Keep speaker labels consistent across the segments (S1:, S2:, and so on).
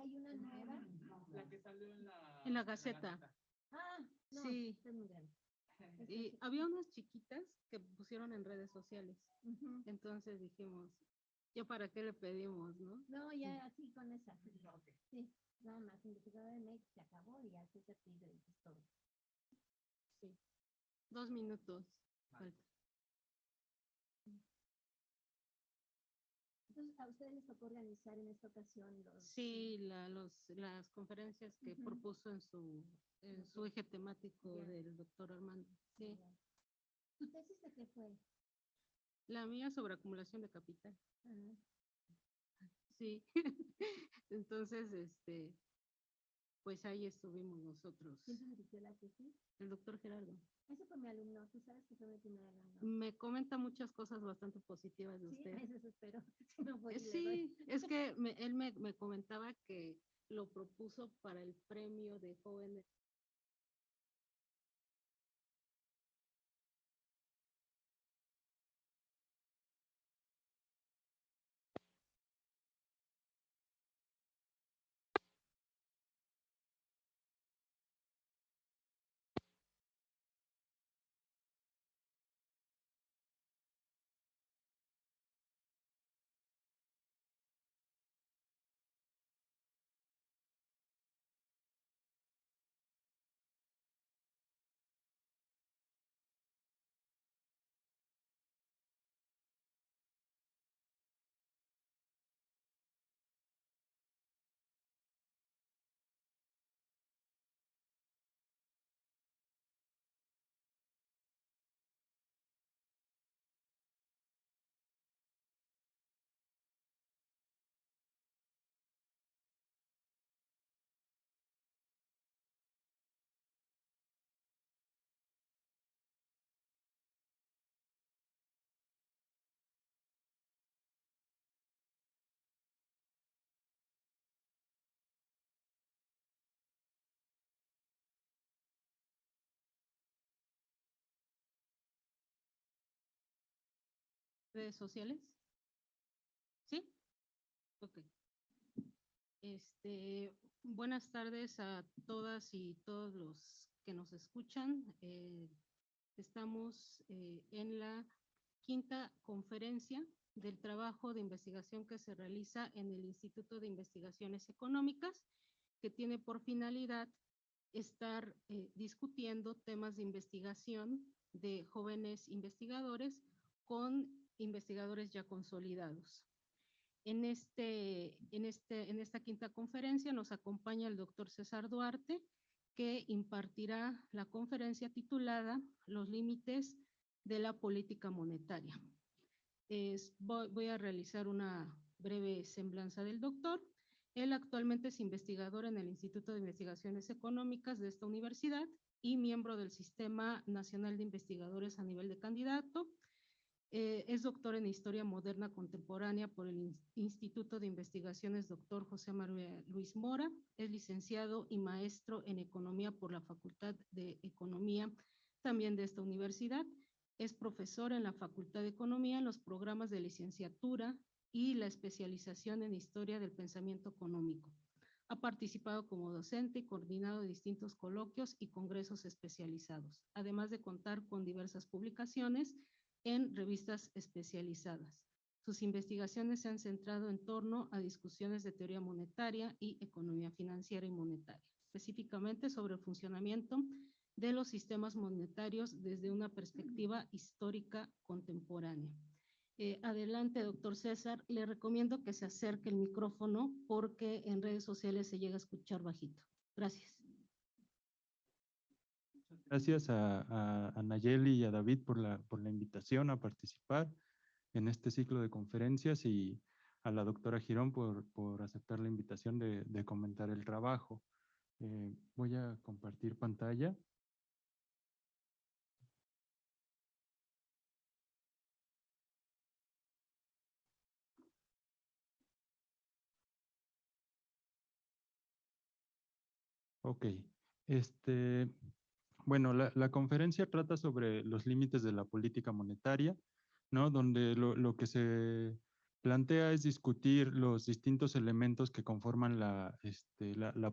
S1: hay una nueva.
S2: La que salió
S3: En la Gaceta.
S1: Ah, no,
S3: Sí.
S1: esta es muy grande.
S3: Y había unas chiquitas que pusieron en redes sociales.
S1: Ujú.
S3: Entonces dijimos, ¿ya para qué le pedimos, no?
S1: No, ya así con esa. Sí, nada más. Investigador de Make se acabó y así se pide y es todo.
S3: Sí. 2 minutos. Falta.
S1: Entonces, ¿a ustedes les tocó organizar en esta ocasión los...?
S3: Sí, las conferencias que
S1: Ujú.
S3: propuso en su eje temático
S1: Ya.
S3: del doctor Armando. Sí.
S1: Ya. ¿Tu tesis de qué fue?
S3: La mía sobre acumulación de capital.
S1: Ah,
S3: Sí. Entonces, pues ahí estuvimos nosotros.
S1: ¿quién te dirigió la tesis?
S3: El doctor Gerardo.
S1: Ese fue mi alumno, tú sabes que fue mi primer alumno.
S3: Me comenta muchas cosas bastante positivas de
S1: Sí,
S3: usted.
S1: a veces espero. Si no voy y le doy.
S3: Sí, es que él me comentaba que lo propuso para el premio de jóvenes. ¿Redes sociales? ¿Sí? Ok. Buenas tardes a todas y todos los que nos escuchan. Estamos en la quinta conferencia del trabajo de investigación que se realiza en el Instituto de Investigaciones Económicas, que tiene por finalidad estar discutiendo temas de investigación de jóvenes investigadores con investigadores ya consolidados. En esta quinta conferencia nos acompaña el doctor César Duarte, que impartirá la conferencia titulada Los límites de la política monetaria. Voy a realizar una breve semblanza del doctor. Él actualmente es investigador en el Instituto de Investigaciones Económicas de esta universidad y miembro del Sistema Nacional de Investigadores a nivel de candidato. Es doctor en Historia Moderna Contemporánea por el Instituto de Investigaciones Dr. José María Luis Mora. Es licenciado y maestro en Economía por la Facultad de Economía también de esta universidad. Es profesor en la Facultad de Economía en los programas de licenciatura y la especialización en Historia del Pensamiento Económico. Ha participado como docente y coordinado distintos coloquios y congresos especializados, además de contar con diversas publicaciones en revistas especializadas. Sus investigaciones se han centrado en torno a discusiones de teoría monetaria y economía financiera y monetaria, específicamente sobre el funcionamiento de los sistemas monetarios desde una perspectiva histórica contemporánea. Adelante, doctor César. Le recomiendo que se acerque el micrófono porque en redes sociales se llega a escuchar bajito. Gracias.
S4: Gracias a Nayeli y a David por la invitación a participar en este ciclo de conferencias y a la doctora Girón por aceptar la invitación de comentar el trabajo. Voy a compartir pantalla. Ok, bueno, la conferencia trata sobre los límites de la política monetaria, ¿no? Donde lo que se plantea es discutir los distintos elementos que conforman la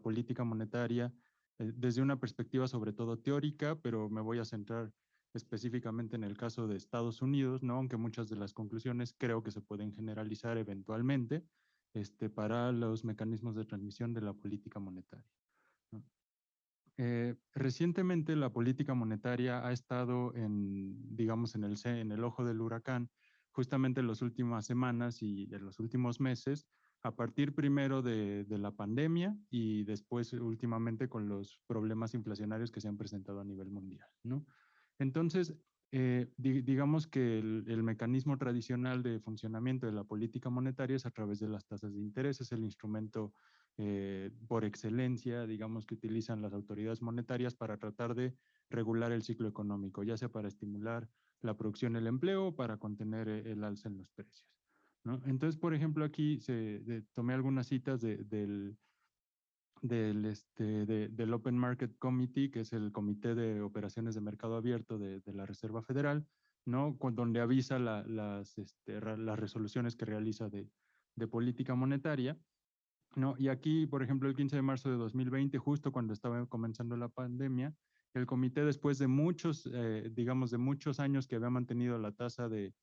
S4: política monetaria desde una perspectiva sobre todo teórica, pero me voy a centrar específicamente en el caso de Estados Unidos, ¿no? Aunque muchas de las conclusiones creo que se pueden generalizar eventualmente para los mecanismos de transmisión de la política monetaria, ¿no? Recientemente la política monetaria ha estado digamos, en el ojo del huracán, justamente en las últimas semanas y en los últimos meses, a partir primero de la pandemia y después últimamente con los problemas inflacionarios que se han presentado a nivel mundial, ¿no? Entonces, digamos que el mecanismo tradicional de funcionamiento de la política monetaria es a través de las tasas de interés, es el instrumento por excelencia, digamos, que utilizan las autoridades monetarias para tratar de regular el ciclo económico, ya sea para estimular la producción y el empleo o para contener el alza en los precios, ¿no? Entonces, por ejemplo, aquí tomé algunas citas del Open Market Committee, que es el Comité de Operaciones de Mercado Abierto de la Reserva Federal, ¿no? Donde avisa las resoluciones que realiza de política monetaria, ¿no? Y aquí, por ejemplo, el 15 de marzo de 2020, justo cuando estaba comenzando la pandemia, el comité, después de muchos, digamos, de muchos años que había mantenido la tasa de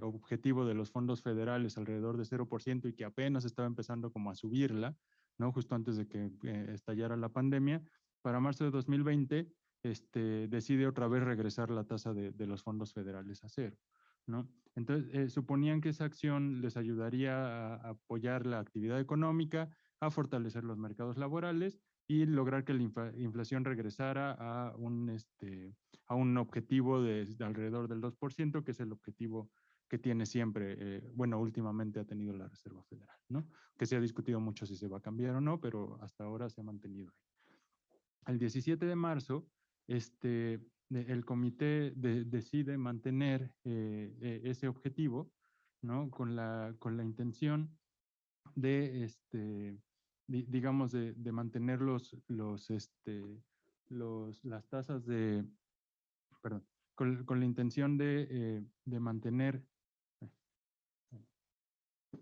S4: objetivo de los fondos federales alrededor de 0% y que apenas estaba empezando como a subirla, ¿no? Justo antes de que estallara la pandemia, para marzo de 2020 decide otra vez regresar la tasa de los fondos federales a cero, ¿no? Entonces, suponían que esa acción les ayudaría a apoyar la actividad económica, a fortalecer los mercados laborales y lograr que la inflación regresara a un objetivo de alrededor del 2%, que es el objetivo que tiene siempre, bueno, últimamente ha tenido la Reserva Federal, ¿no? Que se ha discutido mucho si se va a cambiar o no, pero hasta ahora se ha mantenido ahí. El 17 de marzo, el comité decide mantener ese objetivo, ¿no? Con la intención de, digamos, de mantener las tasas perdón, con la intención de mantener,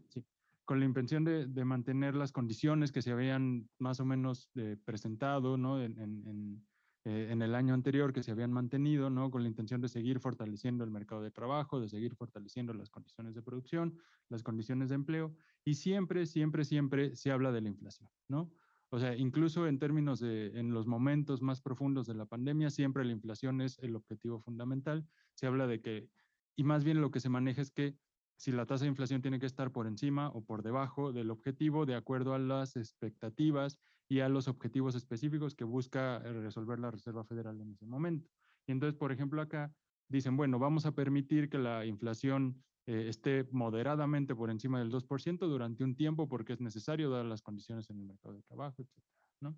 S4: sí, con la intención de mantener las condiciones que se habían más o menos presentado, ¿no? En el año anterior, que se habían mantenido, ¿no? Con la intención de seguir fortaleciendo el mercado de trabajo, de seguir fortaleciendo las condiciones de producción, las condiciones de empleo, y siempre, siempre, siempre se habla de la inflación, ¿no? O sea, incluso en términos en los momentos más profundos de la pandemia, siempre la inflación es el objetivo fundamental. Se habla de que, y más bien lo que se maneja es que si la tasa de inflación tiene que estar por encima o por debajo del objetivo de acuerdo a las expectativas y a los objetivos específicos que busca resolver la Reserva Federal en ese momento. Y entonces, por ejemplo, acá dicen, bueno, vamos a permitir que la inflación esté moderadamente por encima del 2% durante un tiempo porque es necesario dar las condiciones en el mercado de trabajo, etcétera, ¿no?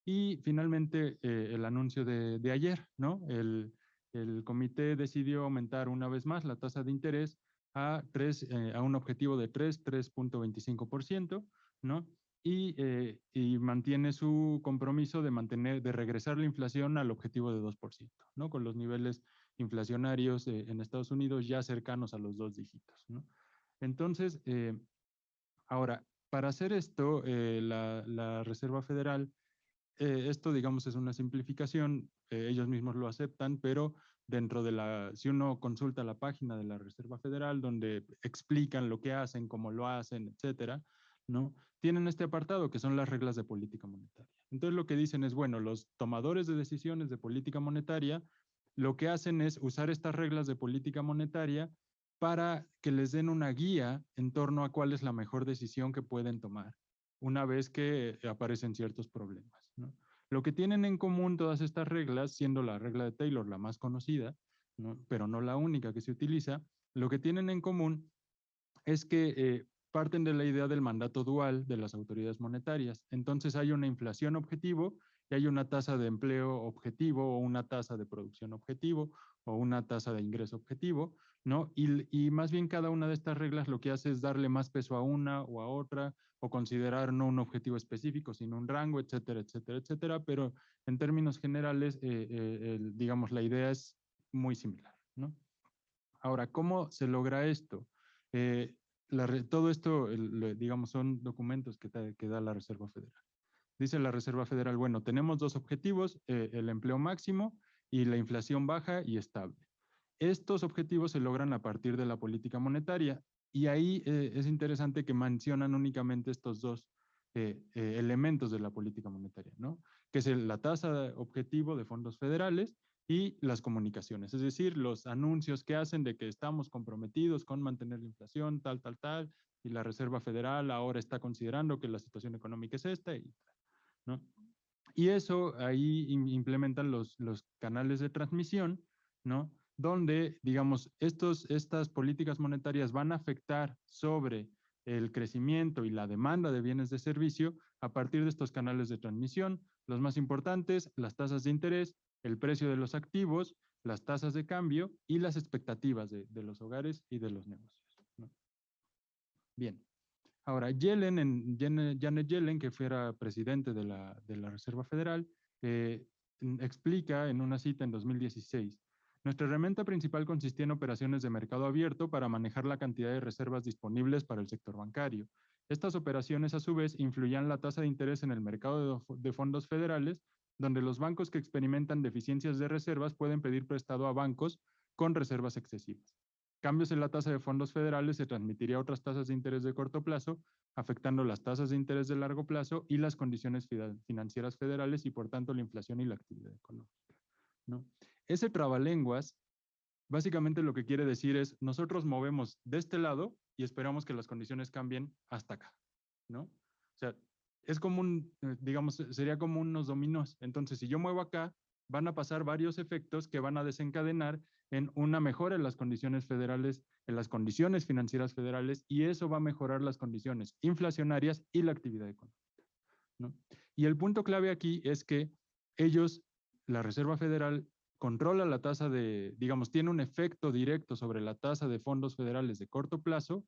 S4: Y finalmente, el anuncio de ayer, ¿no? El comité decidió aumentar una vez más la tasa de interés a un objetivo de 3.25%, ¿no? Y mantiene su compromiso de regresar la inflación al objetivo de 2%, ¿no? Con los niveles inflacionarios en Estados Unidos ya cercanos a los 2 dígitos, ¿no? Entonces, ahora, para hacer esto, la Reserva Federal, esto, digamos, es una simplificación, ellos mismos lo aceptan, pero si uno consulta la página de la Reserva Federal, donde explican lo que hacen, cómo lo hacen, etcétera, ¿no? Tienen este apartado que son las reglas de política monetaria. Entonces, lo que dicen es, bueno, los tomadores de decisiones de política monetaria lo que hacen es usar estas reglas de política monetaria para que les den una guía en torno a cuál es la mejor decisión que pueden tomar una vez que aparecen ciertos problemas, ¿no? Lo que tienen en común todas estas reglas, siendo la regla de Taylor la más conocida, ¿no? Pero no la única que se utiliza, lo que tienen en común es que parten de la idea del mandato dual de las autoridades monetarias. Entonces hay una inflación objetivo y hay una tasa de empleo objetivo o una tasa de producción objetivo o una tasa de ingreso objetivo, ¿no? Y más bien cada una de estas reglas lo que hace es darle más peso a una o a otra o considerar no un objetivo específico, sino un rango, etcétera, etcétera, etcétera. Pero en términos generales, digamos, la idea es muy similar, ¿no? Ahora, ¿cómo se logra esto? Todo esto, digamos, son documentos que da la Reserva Federal. Dice la Reserva Federal, bueno, tenemos dos objetivos, el empleo máximo y la inflación baja y estable. Estos objetivos se logran a partir de la política monetaria y ahí es interesante que mencionan únicamente estos dos elementos de la política monetaria, ¿no? Que es la tasa objetivo de fondos federales y las comunicaciones, es decir, los anuncios que hacen de que estamos comprometidos con mantener la inflación, tal, y la Reserva Federal ahora está considerando que la situación económica es esta, y tal, ¿no? Y eso ahí implementan los canales de transmisión, ¿no? Donde, digamos, estas políticas monetarias van a afectar sobre el crecimiento y la demanda de bienes de servicio a partir de estos canales de transmisión. Los más importantes, las tasas de interés, el precio de los activos, las tasas de cambio y las expectativas de los hogares y de los negocios, ¿no? Bien. Ahora, Janet Yellen, que fuera presidente de la Reserva Federal, explica en una cita en 2016, nuestra herramienta principal consistía en operaciones de mercado abierto para manejar la cantidad de reservas disponibles para el sector bancario. Estas operaciones, a su vez, influían la tasa de interés en el mercado de fondos federales, donde los bancos que experimentan deficiencias de reservas pueden pedir prestado a bancos con reservas excesivas. Cambios en la tasa de fondos federales se transmitiría a otras tasas de interés de corto plazo, afectando las tasas de interés de largo plazo y las condiciones financieras federales y, por tanto, la inflación y la actividad económica, ¿no? Ese trabalenguas, básicamente lo que quiere decir es, nosotros movemos de este lado y esperamos que las condiciones cambien hasta acá, ¿no? O sea, es como digamos, sería como unos dominós. Entonces, si yo muevo acá, van a pasar varios efectos que van a desencadenar en una mejora en las condiciones federales, en las condiciones financieras federales, y eso va a mejorar las condiciones inflacionarias y la actividad económica, ¿no? Y el punto clave aquí es que ellos, la Reserva Federal, controla la tasa digamos, tiene un efecto directo sobre la tasa de fondos federales de corto plazo,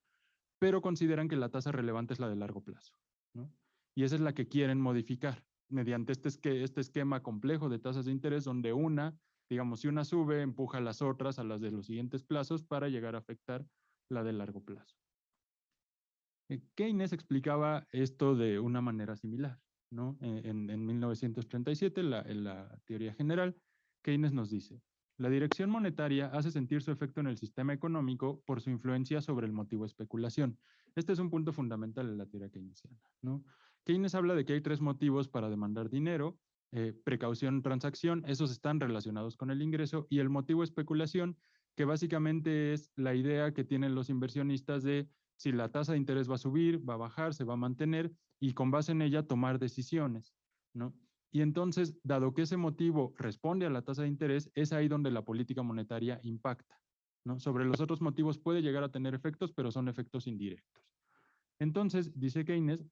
S4: pero consideran que la tasa relevante es la de largo plazo, ¿no? Y esa es la que quieren modificar mediante este esquema complejo de tasas de interés donde digamos, si una sube, empuja a las otras a las de los siguientes plazos para llegar a afectar la de largo plazo. Keynes explicaba esto de una manera similar, ¿no? En 1937, en la teoría general, Keynes nos dice, la dirección monetaria hace sentir su efecto en el sistema económico por su influencia sobre el motivo especulación. Este es un punto fundamental en la teoría keynesiana, ¿no? Keynes habla de que hay tres motivos para demandar dinero: precaución, transacción, esos están relacionados con el ingreso, y el motivo especulación, que básicamente es la idea que tienen los inversionistas de si la tasa de interés va a subir, va a bajar, se va a mantener, y con base en ella tomar decisiones, ¿no? Y entonces, dado que ese motivo responde a la tasa de interés, es ahí donde la política monetaria impacta, ¿no? Sobre los otros motivos puede llegar a tener efectos, pero son efectos indirectos. Entonces, dice Keynes,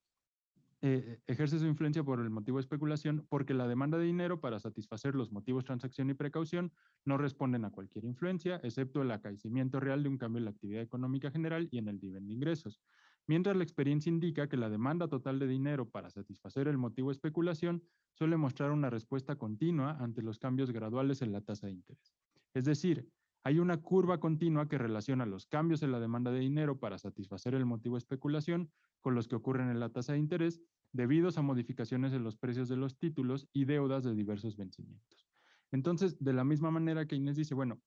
S4: ejerce su influencia por el motivo de especulación porque la demanda de dinero para satisfacer los motivos transacción y precaución no responden a cualquier influencia, excepto el acaecimiento real de un cambio en la actividad económica general y en el nivel de ingresos. Mientras la experiencia indica que la demanda total de dinero para satisfacer el motivo de especulación suele mostrar una respuesta continua ante los cambios graduales en la tasa de interés. Es decir, hay una curva continua que relaciona los cambios en la demanda de dinero para satisfacer el motivo de especulación con los que ocurren en la tasa de interés, debidos a modificaciones en los precios de los títulos y deudas de diversos vencimientos. Entonces, de la misma manera, Keynes dice, bueno,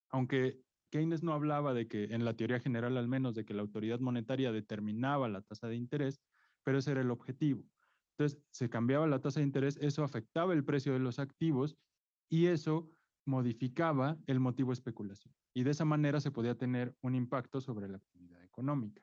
S4: aunque Keynes no hablaba de que, en la teoría general al menos, de que la autoridad monetaria determinaba la tasa de interés, pero ese era el objetivo. Entonces, se cambiaba la tasa de interés, eso afectaba el precio de los activos y eso modificaba el motivo de especulación. Y de esa manera se podía tener un impacto sobre la actividad económica.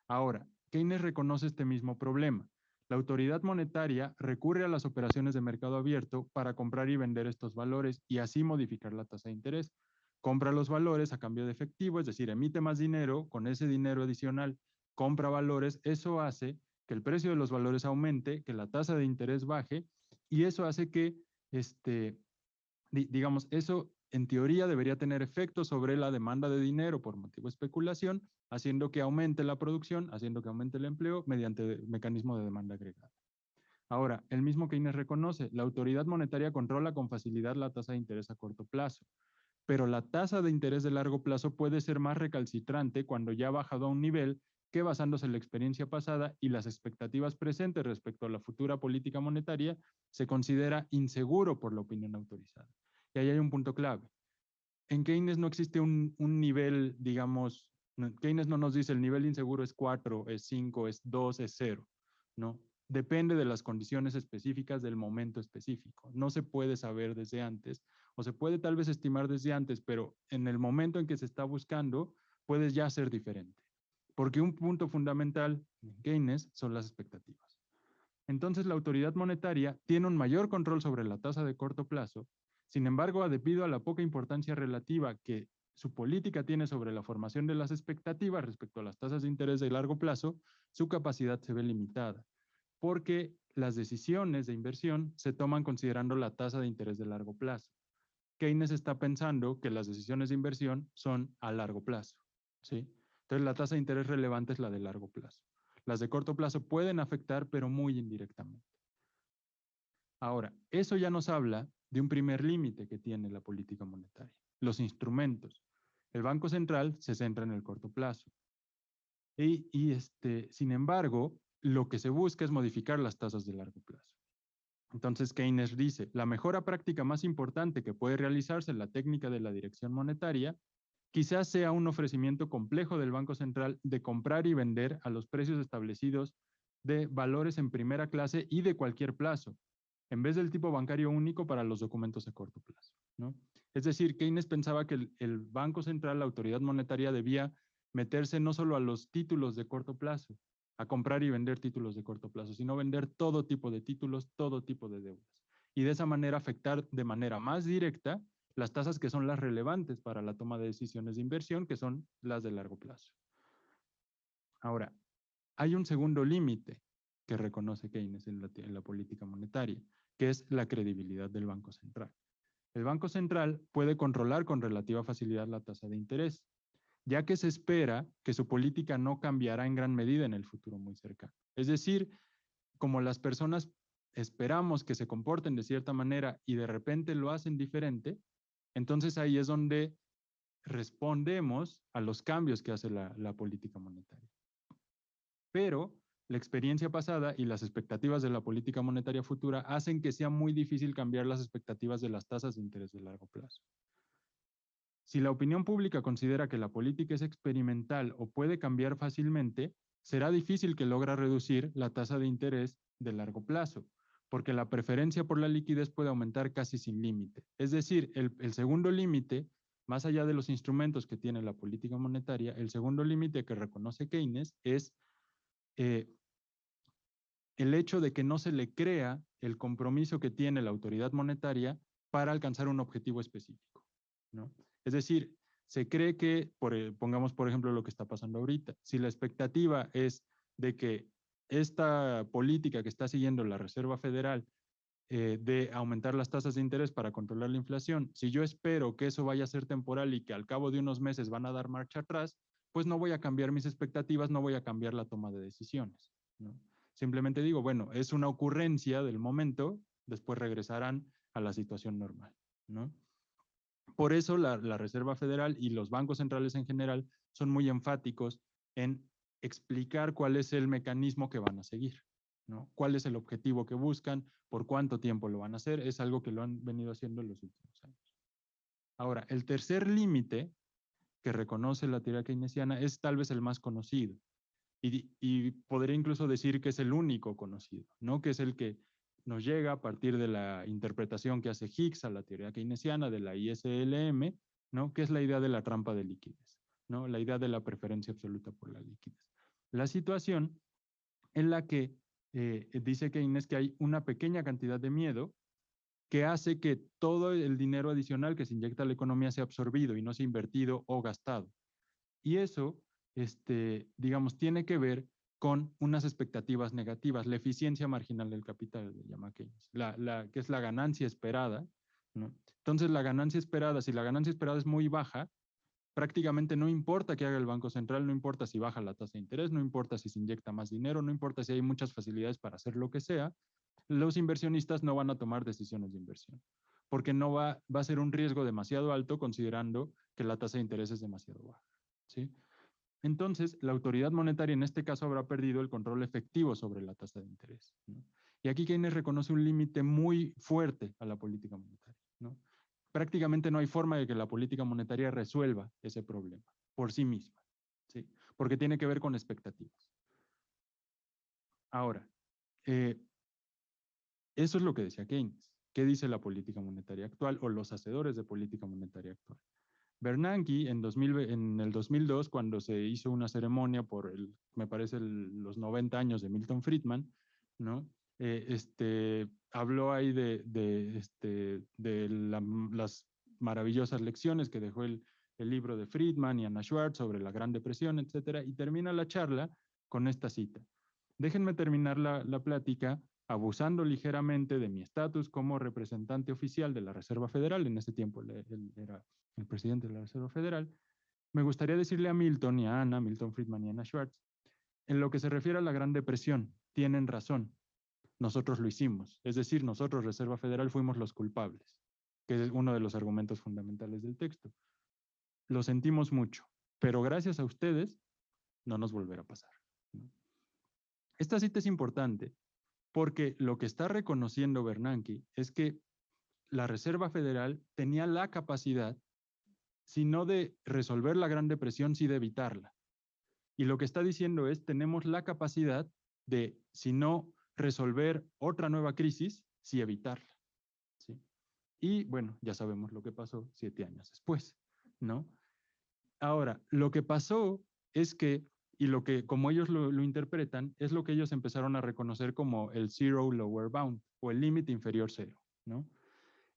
S4: Ahora, Keynes reconoce este mismo problema. La autoridad monetaria recurre a las operaciones de mercado abierto para comprar y vender estos valores y así modificar la tasa de interés. Compra los valores a cambio de efectivo, es decir, emite más dinero, con ese dinero adicional compra valores, eso hace que el precio de los valores aumente, que la tasa de interés baje, y eso hace que, digamos, eso en teoría debería tener efecto sobre la demanda de dinero por motivo de especulación, haciendo que aumente la producción, haciendo que aumente el empleo mediante el mecanismo de demanda agregada. Ahora, el mismo Keynes reconoce, la autoridad monetaria controla con facilidad la tasa de interés a corto plazo, pero la tasa de interés de largo plazo puede ser más recalcitrante cuando ya ha bajado a un nivel que, basándose en la experiencia pasada y las expectativas presentes respecto a la futura política monetaria, se considera inseguro por la opinión autorizada. Y ahí hay un punto clave. En Keynes no existe un nivel, digamos, Keynes no nos dice el nivel inseguro es 4, es 5, es 2, es 0, ¿no? Depende de las condiciones específicas del momento específico. No se puede saber desde antes, o se puede tal vez estimar desde antes, pero en el momento en que se está buscando, puede ya ser diferente. Porque un punto fundamental en Keynes son las expectativas. Entonces, la autoridad monetaria tiene un mayor control sobre la tasa de corto plazo. Sin embargo, debido a la poca importancia relativa que su política tiene sobre la formación de las expectativas respecto a las tasas de interés de largo plazo, su capacidad se ve limitada, porque las decisiones de inversión se toman considerando la tasa de interés de largo plazo. Keynes está pensando que las decisiones de inversión son a largo plazo, ¿sí? Entonces, la tasa de interés relevante es la de largo plazo. Las de corto plazo pueden afectar, pero muy indirectamente. Ahora, eso ya nos habla de un primer límite que tiene la política monetaria, los instrumentos. El Banco Central se centra en el corto plazo. Sin embargo, lo que se busca es modificar las tasas de largo plazo. Entonces, Keynes dice, la mejora práctica más importante que puede realizarse en la técnica de la dirección monetaria quizás sea un ofrecimiento complejo del Banco Central de comprar y vender a los precios establecidos de valores en primera clase y de cualquier plazo, en vez del tipo bancario único para los documentos de corto plazo, ¿no? Es decir, Keynes pensaba que el Banco Central, la autoridad monetaria, debía meterse no solo a los títulos de corto plazo, a comprar y vender títulos de corto plazo, sino vender todo tipo de títulos, todo tipo de deudas. Y de esa manera afectar de manera más directa las tasas que son las relevantes para la toma de decisiones de inversión, que son las de largo plazo. Ahora, hay un segundo límite que reconoce Keynes en la política monetaria, que es la credibilidad del Banco Central. El Banco Central puede controlar con relativa facilidad la tasa de interés, ya que se espera que su política no cambiará en gran medida en el futuro muy cercano. Es decir, como las personas esperamos que se comporten de cierta manera y de repente lo hacen diferente, entonces ahí es donde respondemos a los cambios que hace la política monetaria. Pero la experiencia pasada y las expectativas de la política monetaria futura hacen que sea muy difícil cambiar las expectativas de las tasas de interés de largo plazo. Si la opinión pública considera que la política es experimental o puede cambiar fácilmente, será difícil que logre reducir la tasa de interés de largo plazo, porque la preferencia por la liquidez puede aumentar casi sin límite. Es decir, el segundo límite, más allá de los instrumentos que tiene la política monetaria, el segundo límite que reconoce Keynes es el hecho de que no se le crea el compromiso que tiene la autoridad monetaria para alcanzar un objetivo específico, ¿no? Es decir, se cree que, pongamos por ejemplo lo que está pasando ahorita, si la expectativa es de que esta política que está siguiendo la Reserva Federal de aumentar las tasas de interés para controlar la inflación, si yo espero que eso vaya a ser temporal y que al cabo de unos meses van a dar marcha atrás, pues no voy a cambiar mis expectativas, no voy a cambiar la toma de decisiones, ¿no? Simplemente digo, bueno, es una ocurrencia del momento, después regresarán a la situación normal, ¿no? Por eso la Reserva Federal y los bancos centrales en general son muy enfáticos en explicar cuál es el mecanismo que van a seguir, ¿no? ¿Cuál es el objetivo que buscan? ¿Por cuánto tiempo lo van a hacer? Es algo que lo han venido haciendo en los últimos años. Ahora, el tercer límite que reconoce la teoría keynesiana es tal vez el más conocido y podría incluso decir que es el único conocido, ¿no? Que es el que nos llega a partir de la interpretación que hace Hicks a la teoría keynesiana de la ISLM, ¿no? Que es la idea de la trampa de liquidez, ¿no? La idea de la preferencia absoluta por la liquidez. La situación en la que dice Keynes que hay una pequeña cantidad de miedo que hace que todo el dinero adicional que se inyecta a la economía sea absorbido y no sea invertido o gastado. Y eso, digamos, tiene que ver con unas expectativas negativas, la eficiencia marginal del capital, le llama Keynes, que es la ganancia esperada, ¿no? Entonces, la ganancia esperada, si la ganancia esperada es muy baja, prácticamente no importa qué haga el Banco Central, no importa si baja la tasa de interés, no importa si se inyecta más dinero, no importa si hay muchas facilidades para hacer lo que sea, los inversionistas no van a tomar decisiones de inversión, porque no va a ser un riesgo demasiado alto considerando que la tasa de interés es demasiado baja, ¿sí? Entonces, la autoridad monetaria en este caso habrá perdido el control efectivo sobre la tasa de interés, ¿no? Y aquí Keynes reconoce un límite muy fuerte a la política monetaria, ¿no? Prácticamente no hay forma de que la política monetaria resuelva ese problema por sí misma, ¿sí? Porque tiene que ver con expectativas. Ahora, eso es lo que decía Keynes. ¿Qué dice la política monetaria actual o los hacedores de política monetaria actual? Bernanke en el 2002, cuando se hizo una ceremonia por, me parece, los 90 años de Milton Friedman, ¿no? Habló ahí de las maravillosas lecciones que dejó el libro de Friedman y Anna Schwartz sobre la Gran Depresión, etcétera, y termina la charla con esta cita. Déjenme terminar la plática abusando ligeramente de mi estatus como representante oficial de la Reserva Federal. En ese tiempo él era el presidente de la Reserva Federal. Me gustaría decirle a Milton y a Anna, Milton Friedman y Anna Schwartz, en lo que se refiere a la Gran Depresión, tienen razón. Nosotros lo hicimos. Es decir, nosotros, Reserva Federal, fuimos los culpables, que es uno de los argumentos fundamentales del texto. Lo sentimos mucho, pero gracias a ustedes no nos volverá a pasar, ¿no? Esta cita es importante porque lo que está reconociendo Bernanke es que la Reserva Federal tenía la capacidad, si no de resolver la Gran Depresión, sí de evitarla. Y lo que está diciendo es, tenemos la capacidad de, si no resolver otra nueva crisis, sí evitarla, ¿sí? Y bueno, ya sabemos lo que pasó 7 años después, ¿no? Ahora, lo que pasó es que, y lo que, como ellos lo interpretan, es lo que ellos empezaron a reconocer como el zero lower bound, o el límite inferior cero, ¿no?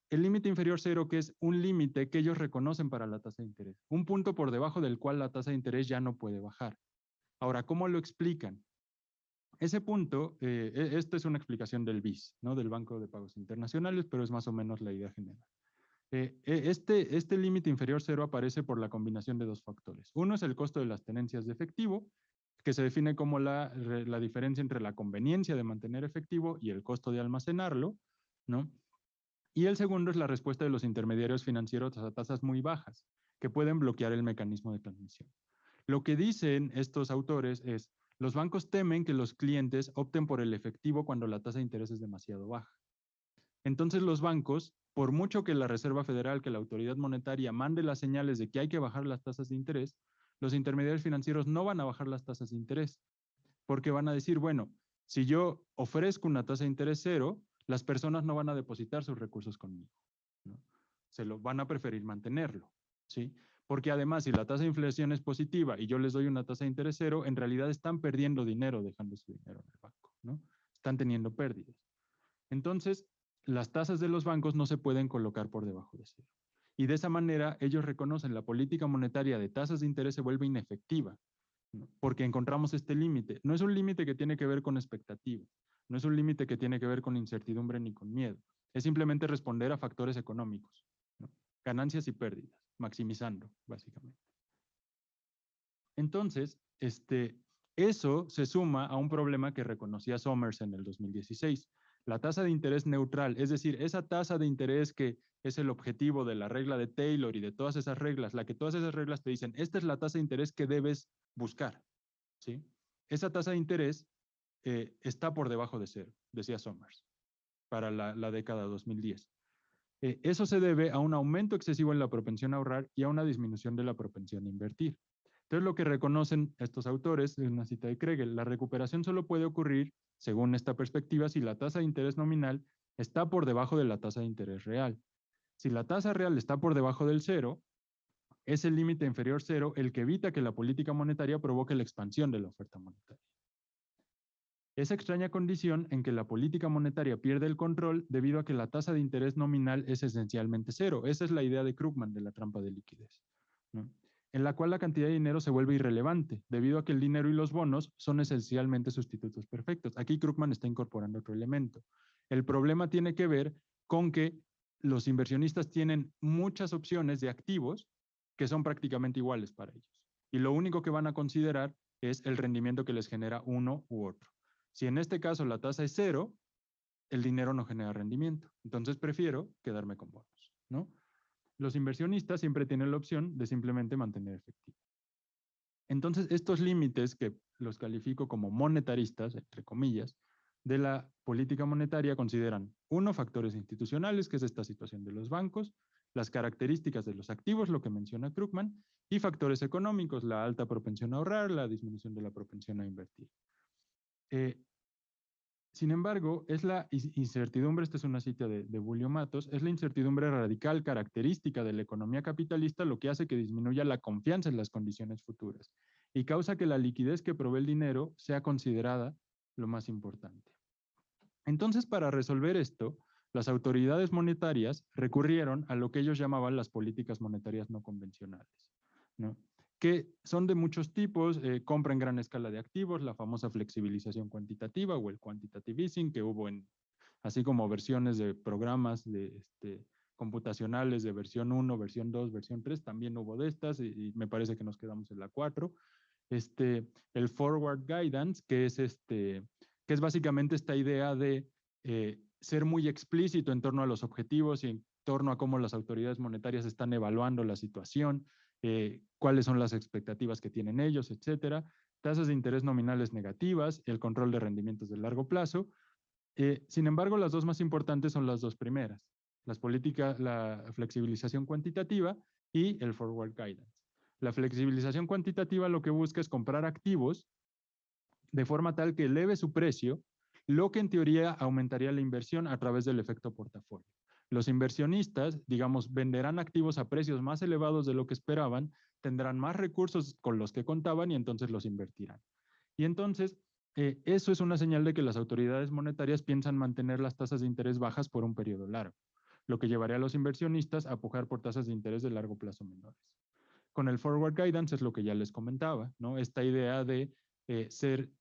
S4: El límite inferior cero, que es un límite que ellos reconocen para la tasa de interés, un punto por debajo del cual la tasa de interés ya no puede bajar. Ahora, ¿cómo lo explican? Ese punto, esta es una explicación del BIS, ¿no? Del Banco de Pagos Internacionales, pero es más o menos la idea general. Este límite inferior cero aparece por la combinación de dos factores. Uno es el costo de las tenencias de efectivo, que se define como la diferencia entre la conveniencia de mantener efectivo y el costo de almacenarlo, ¿no? Y el segundo es la respuesta de los intermediarios financieros a tasas muy bajas, que pueden bloquear el mecanismo de transmisión. Lo que dicen estos autores es, los bancos temen que los clientes opten por el efectivo cuando la tasa de interés es demasiado baja. Entonces los bancos, por mucho que la Reserva Federal, que la autoridad monetaria mande las señales de que hay que bajar las tasas de interés, los intermediarios financieros no van a bajar las tasas de interés, porque van a decir, bueno, si yo ofrezco una tasa de interés cero, las personas no van a depositar sus recursos conmigo, ¿no? Van a preferir mantenerlo, ¿sí? Porque además, si la tasa de inflación es positiva y yo les doy una tasa de interés cero, en realidad están perdiendo dinero dejando su dinero en el banco, ¿no? Están teniendo pérdidas. Entonces, las tasas de los bancos no se pueden colocar por debajo de cero. Y de esa manera, ellos reconocen la política monetaria de tasas de interés se vuelve inefectiva, ¿no? Porque encontramos este límite. No es un límite que tiene que ver con expectativa, no es un límite que tiene que ver con incertidumbre ni con miedo. Es simplemente responder a factores económicos, ¿no? Ganancias y pérdidas, maximizando, básicamente. Entonces, eso se suma a un problema que reconocía Summers en el 2016. La tasa de interés neutral, es decir, esa tasa de interés que es el objetivo de la regla de Taylor y de todas esas reglas, la que todas esas reglas te dicen, esta es la tasa de interés que debes buscar, ¿sí? Esa tasa de interés está por debajo de cero, decía Summers, para la década 2010. Eso se debe a un aumento excesivo en la propensión a ahorrar y a una disminución de la propensión a invertir. Entonces, lo que reconocen estos autores, es una cita de Kregel, la recuperación solo puede ocurrir, según esta perspectiva, si la tasa de interés nominal está por debajo de la tasa de interés real. Si la tasa real está por debajo del cero, es el límite inferior cero el que evita que la política monetaria provoque la expansión de la oferta monetaria. Esa extraña condición en que la política monetaria pierde el control debido a que la tasa de interés nominal es esencialmente cero. Esa es la idea de Krugman de la trampa de liquidez, ¿no? En la cual la cantidad de dinero se vuelve irrelevante, debido a que el dinero y los bonos son esencialmente sustitutos perfectos. Aquí Krugman está incorporando otro elemento. El problema tiene que ver con que los inversionistas tienen muchas opciones de activos que son prácticamente iguales para ellos. Y lo único que van a considerar es el rendimiento que les genera uno u otro. Si en este caso la tasa es cero, el dinero no genera rendimiento. Entonces prefiero quedarme con bonos, ¿no? Los inversionistas siempre tienen la opción de simplemente mantener efectivo. Entonces, estos límites que los califico como monetaristas, entre comillas, de la política monetaria consideran, uno, factores institucionales, que es esta situación de los bancos, las características de los activos, lo que menciona Krugman, y factores económicos, la alta propensión a ahorrar, la disminución de la propensión a invertir. Sin embargo, es la incertidumbre, esta es una cita de Julio Matos, es la incertidumbre radical característica de la economía capitalista lo que hace que disminuya la confianza en las condiciones futuras y causa que la liquidez que provee el dinero sea considerada lo más importante. Entonces, para resolver esto, las autoridades monetarias recurrieron a lo que ellos llamaban las políticas monetarias no convencionales, ¿no? Que son de muchos tipos, compra en gran escala de activos, la famosa flexibilización cuantitativa o el quantitative easing que hubo así como versiones de programas computacionales de versión 1, versión 2, versión 3, también hubo de estas y me parece que nos quedamos en la 4. El forward guidance, que es básicamente esta idea de ser muy explícito en torno a los objetivos y en torno a cómo las autoridades monetarias están evaluando la situación, cuáles son las expectativas que tienen ellos, etcétera, tasas de interés nominales negativas, el control de rendimientos de largo plazo. Sin embargo, las dos más importantes son las dos primeras, la flexibilización cuantitativa y el forward guidance. La flexibilización cuantitativa lo que busca es comprar activos de forma tal que eleve su precio, lo que en teoría aumentaría la inversión a través del efecto portafolio. Los inversionistas, digamos, venderán activos a precios más elevados de lo que esperaban, tendrán más recursos con los que contaban y entonces los invertirán. Y entonces, eso es una señal de que las autoridades monetarias piensan mantener las tasas de interés bajas por un periodo largo, lo que llevaría a los inversionistas a pujar por tasas de interés de largo plazo menores. Con el forward guidance es lo que ya les comentaba, ¿no? Esta idea de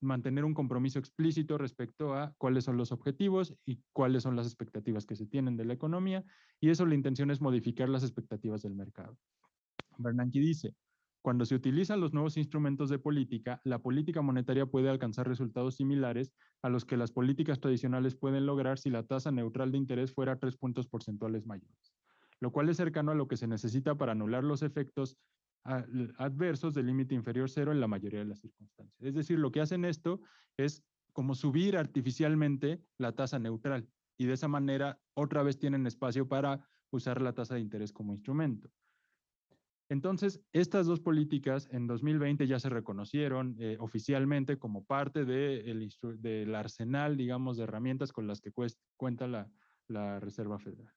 S4: mantener un compromiso explícito respecto a cuáles son los objetivos y cuáles son las expectativas que se tienen de la economía, y eso la intención es modificar las expectativas del mercado. Bernanke dice, cuando se utilizan los nuevos instrumentos de política, la política monetaria puede alcanzar resultados similares a los que las políticas tradicionales pueden lograr si la tasa neutral de interés fuera 3 puntos porcentuales mayores, lo cual es cercano a lo que se necesita para anular los efectos adversos del límite inferior cero en la mayoría de las circunstancias. Es decir, lo que hacen esto es como subir artificialmente la tasa neutral y de esa manera otra vez tienen espacio para usar la tasa de interés como instrumento. Entonces, estas dos políticas en 2020 ya se reconocieron oficialmente como parte del arsenal, digamos, de herramientas con las que cuenta la Reserva Federal.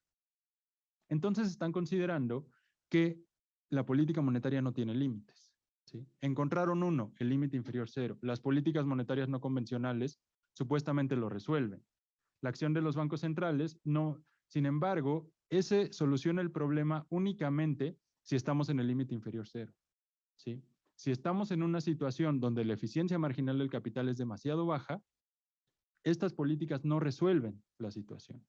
S4: Entonces, están considerando que la política monetaria no tiene límites, ¿sí? Encontraron uno, el límite inferior cero. Las políticas monetarias no convencionales supuestamente lo resuelven. La acción de los bancos centrales no. Sin embargo, ese soluciona el problema únicamente si estamos en el límite inferior cero, ¿sí? Si estamos en una situación donde la eficiencia marginal del capital es demasiado baja, estas políticas no resuelven la situación.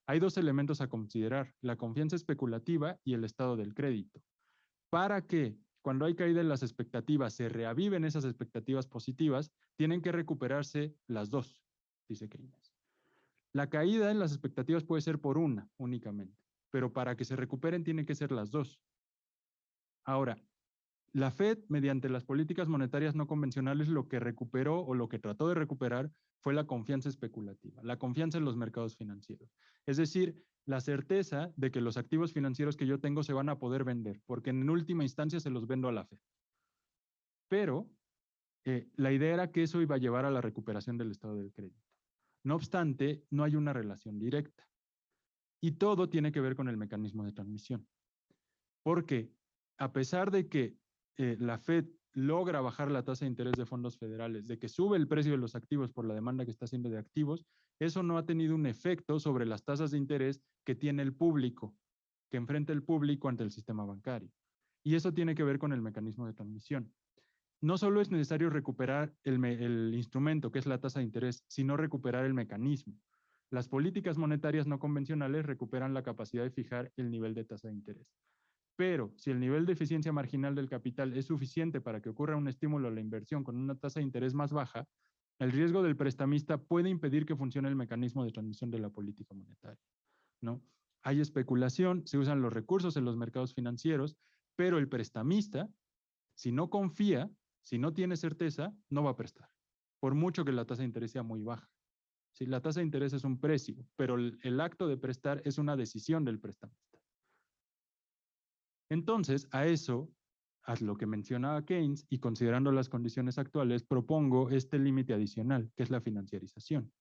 S4: Hay dos elementos a considerar, la confianza especulativa y el estado del crédito. Para que cuando hay caída en las expectativas se reaviven esas expectativas positivas, tienen que recuperarse las dos, dice Keynes. La caída en las expectativas puede ser por una únicamente, pero para que se recuperen tienen que ser las dos. Ahora, la Fed, mediante las políticas monetarias no convencionales, lo que recuperó o lo que trató de recuperar fue la confianza especulativa, la confianza en los mercados financieros. Es decir, la certeza de que los activos financieros que yo tengo se van a poder vender, porque en última instancia se los vendo a la Fed. Pero la idea era que eso iba a llevar a la recuperación del estado del crédito. No obstante, no hay una relación directa. Y todo tiene que ver con el mecanismo de transmisión. Porque a pesar de que la Fed logra bajar la tasa de interés de fondos federales, de que sube el precio de los activos por la demanda que está haciendo de activos, eso no ha tenido un efecto sobre las tasas de interés que tiene el público, que enfrenta el público ante el sistema bancario. Y eso tiene que ver con el mecanismo de transmisión. No solo es necesario recuperar el instrumento, que es la tasa de interés, sino recuperar el mecanismo. Las políticas monetarias no convencionales recuperan la capacidad de fijar el nivel de tasa de interés. Pero si el nivel de eficiencia marginal del capital es suficiente para que ocurra un estímulo a la inversión con una tasa de interés más baja, El riesgo del prestamista puede impedir que funcione el mecanismo de transmisión de la política monetaria, ¿no? Hay especulación, se usan los recursos en los mercados financieros, pero el prestamista, si no confía, si no tiene certeza, no va a prestar, por mucho que la tasa de interés sea muy baja. ¿Sí? La tasa de interés es un precio, pero el acto de prestar es una decisión del prestamista. Entonces, a eso, a lo que mencionaba Keynes, y considerando las condiciones actuales, propongo este límite adicional, que es la financiarización.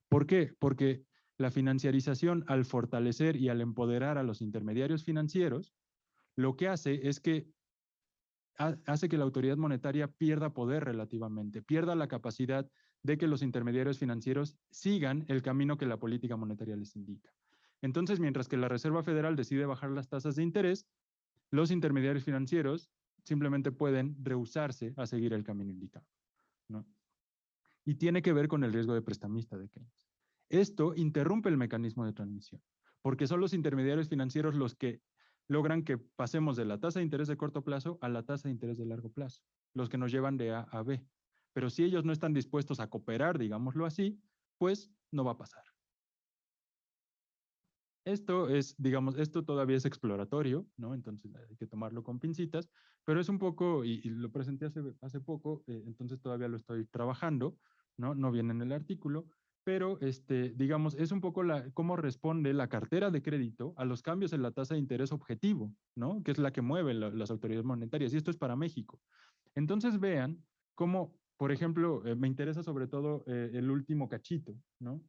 S4: ¿Por qué? Porque la financiarización, al fortalecer y al empoderar a los intermediarios financieros, lo que hace es que hace que la autoridad monetaria pierda poder relativamente, pierda la capacidad de que los intermediarios financieros sigan el camino que la política monetaria les indica. Entonces, mientras que la Reserva Federal decide bajar las tasas de interés, los intermediarios financieros simplemente pueden rehusarse a seguir el camino indicado, ¿no? Y tiene que ver con el riesgo de prestamista de Keynes. Esto interrumpe el mecanismo de transmisión, porque son los intermediarios financieros los que logran que pasemos de la tasa de interés de corto plazo a la tasa de interés de largo plazo, los que nos llevan de A a B. Pero si ellos no están dispuestos a cooperar, digámoslo así, pues no va a pasar. Esto es, digamos, esto todavía es exploratorio, ¿no? Entonces hay que tomarlo con pincitas, pero es un poco, y lo presenté hace poco, entonces todavía lo estoy trabajando, ¿no? No viene en el artículo, pero digamos, es un poco cómo responde la cartera de crédito a los cambios en la tasa de interés objetivo, ¿no? Que es la que mueve las autoridades monetarias, y esto es para México. Entonces vean cómo, por ejemplo, me interesa sobre todo el último cachito, ¿no?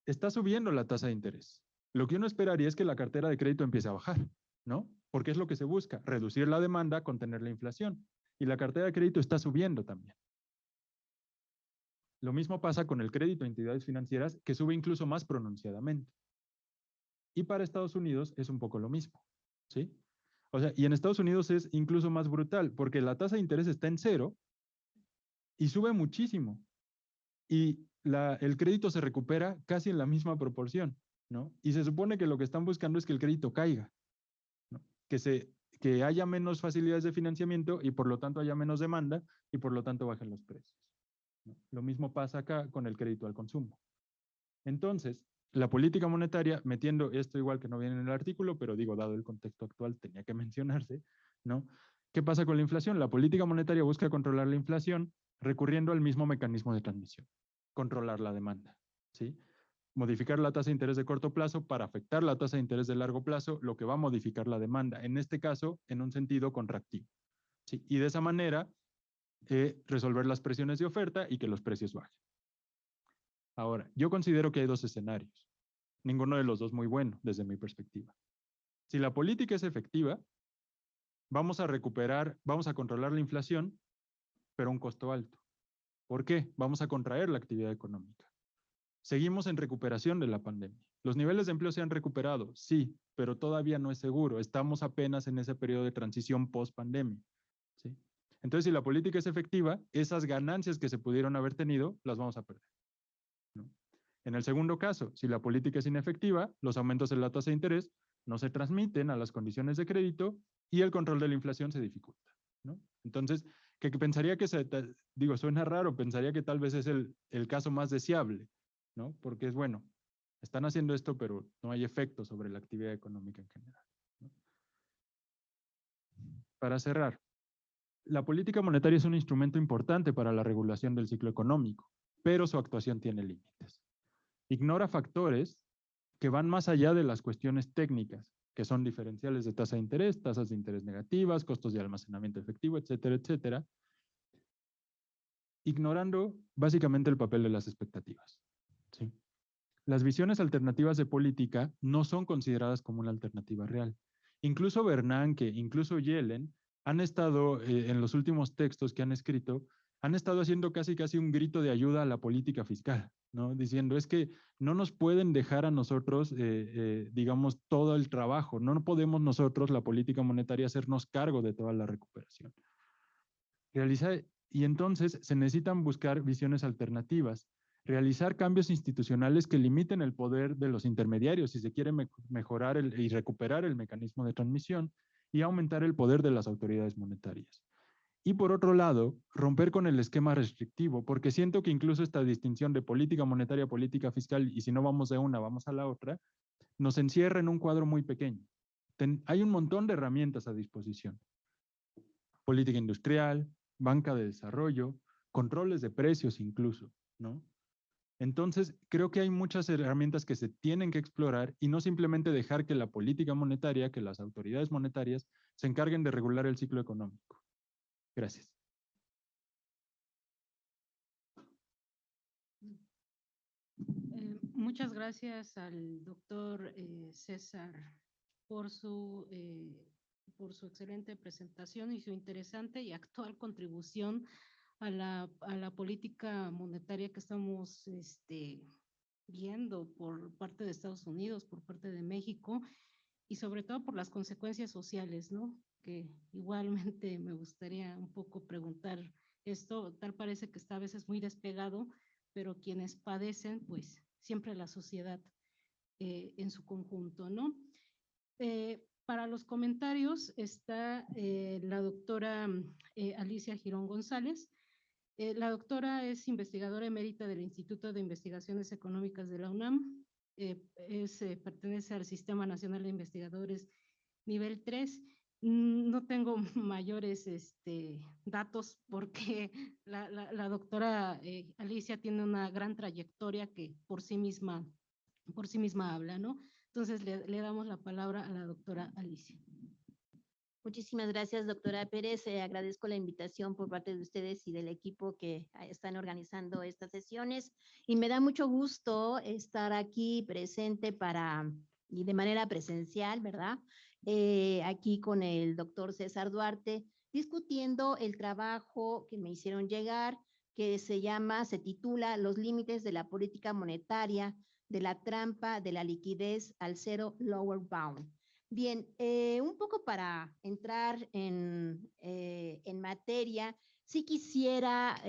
S4: Está subiendo la tasa de interés. Lo que uno esperaría es que la cartera de crédito empiece a bajar, ¿no? Porque es lo que se busca, reducir la demanda, contener la inflación. Y la cartera de crédito está subiendo también. Lo mismo pasa con el crédito a entidades financieras, que sube incluso más pronunciadamente. Y para Estados Unidos es un poco lo mismo, ¿sí? O sea, y en Estados Unidos es incluso más brutal, porque la tasa de interés está en 0 y sube muchísimo. Y el crédito se recupera casi en la misma proporción, ¿no? Y se supone que lo que están buscando es que el crédito caiga, ¿no? Que haya menos facilidades de financiamiento y por lo tanto haya menos demanda y por lo tanto bajen los precios, ¿no? Lo mismo pasa acá con el crédito al consumo. Entonces, la política monetaria, metiendo esto igual que no viene en el artículo, pero digo, dado el contexto actual, tenía que mencionarse, ¿no? ¿Qué pasa con la inflación? La política monetaria busca controlar la inflación recurriendo al mismo mecanismo de transmisión, controlar la demanda, ¿sí? Modificar la tasa de interés de corto plazo para afectar la tasa de interés de largo plazo, lo que va a modificar la demanda, en este caso, en un sentido contractivo, ¿sí? Y de esa manera, resolver las presiones de oferta y que los precios bajen. Ahora, yo considero que hay dos escenarios, ninguno de los dos muy bueno desde mi perspectiva. Si la política es efectiva, vamos a controlar la inflación, pero a un costo alto. ¿Por qué? Vamos a contraer la actividad económica. Seguimos en recuperación de la pandemia. ¿Los niveles de empleo se han recuperado? Sí, pero todavía no es seguro. Estamos apenas en ese periodo de transición post-pandemia, ¿sí? Entonces, si la política es efectiva, esas ganancias que se pudieron haber tenido, las vamos a perder, ¿no? En el segundo caso, si la política es inefectiva, los aumentos en la tasa de interés no se transmiten a las condiciones de crédito y el control de la inflación se dificulta, ¿no? Entonces, que pensaría que, digo, suena raro, pensaría que tal vez es el caso más deseable, ¿no? Porque es bueno, están haciendo esto, pero no hay efecto sobre la actividad económica en general, ¿no? Para cerrar, la política monetaria es un instrumento importante para la regulación del ciclo económico, pero su actuación tiene límites. Ignora factores que van más allá de las cuestiones técnicas, que son diferenciales de tasa de interés, tasas de interés negativas, costos de almacenamiento efectivo, etcétera, etcétera, ignorando básicamente el papel de las expectativas, ¿sí? Las visiones alternativas de política no son consideradas como una alternativa real. Incluso Bernanke, incluso Yellen, han estado, en los últimos textos que han escrito, han estado haciendo casi un grito de ayuda a la política fiscal, ¿no? Diciendo, es que no nos pueden dejar a nosotros, digamos, todo el trabajo. No podemos nosotros, la política monetaria, hacernos cargo de toda la recuperación. Y entonces se necesitan buscar visiones alternativas, realizar cambios institucionales que limiten el poder de los intermediarios si se quiere mejorar y recuperar el mecanismo de transmisión y aumentar el poder de las autoridades monetarias. Y por otro lado, romper con el esquema restrictivo, porque siento que incluso esta distinción de política monetaria, política fiscal, y si no vamos de una, vamos a la otra, nos encierra en un cuadro muy pequeño. Hay un montón de herramientas a disposición. Política industrial, banca de desarrollo, controles de precios incluso, ¿no? Entonces, creo que hay muchas herramientas que se tienen que explorar y no simplemente dejar que la política monetaria, que las autoridades monetarias se encarguen de regular el ciclo económico. Gracias.
S3: Muchas gracias al doctor César por su excelente presentación y su interesante y actual contribución a la política monetaria que estamos viendo por parte de Estados Unidos, por parte de México, y sobre todo por las consecuencias sociales, ¿no? Que igualmente me gustaría un poco preguntar esto, tal parece que está a veces muy despegado, pero quienes padecen, pues siempre la sociedad en su conjunto, ¿no? Para los comentarios está la doctora Alicia Girón González. La doctora es investigadora emérita del Instituto de Investigaciones Económicas de la UNAM. Pertenece al Sistema Nacional de Investigadores nivel 3. No tengo mayores datos porque la doctora Alicia tiene una gran trayectoria que por sí misma habla, ¿no? Entonces le damos la palabra a la doctora Alicia.
S1: Muchísimas gracias, doctora Pérez. Agradezco la invitación por parte de ustedes y del equipo que están organizando estas sesiones. Y me da mucho gusto estar aquí presente y de manera presencial, ¿verdad? Aquí con el doctor César Duarte, discutiendo el trabajo que me hicieron llegar, que se titula Los límites de la política monetaria, de la trampa de la liquidez al cero lower bound. Bien, un poco para entrar en materia, sí quisiera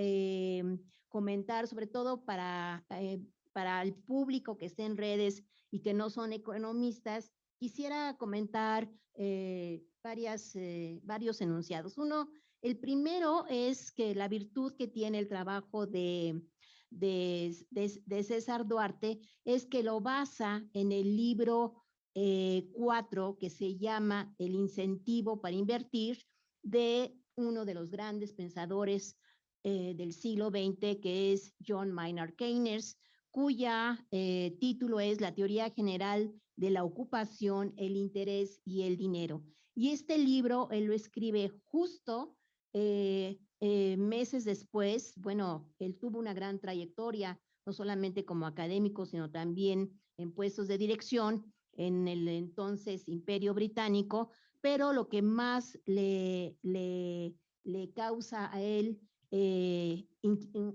S1: comentar, sobre todo para el público que esté en redes y que no son economistas, quisiera comentar varios enunciados. Uno, el primero es que la virtud que tiene el trabajo de César Duarte es que lo basa en el libro 4, que se llama El incentivo para invertir, de uno de los grandes pensadores del siglo XX, que es John Maynard Keynes, cuya título es La teoría general de la ocupación, el interés y el dinero. Y este libro él lo escribe justo meses después. Bueno, él tuvo una gran trayectoria, no solamente como académico, sino también en puestos de dirección en el entonces Imperio Británico, pero lo que más le causa a él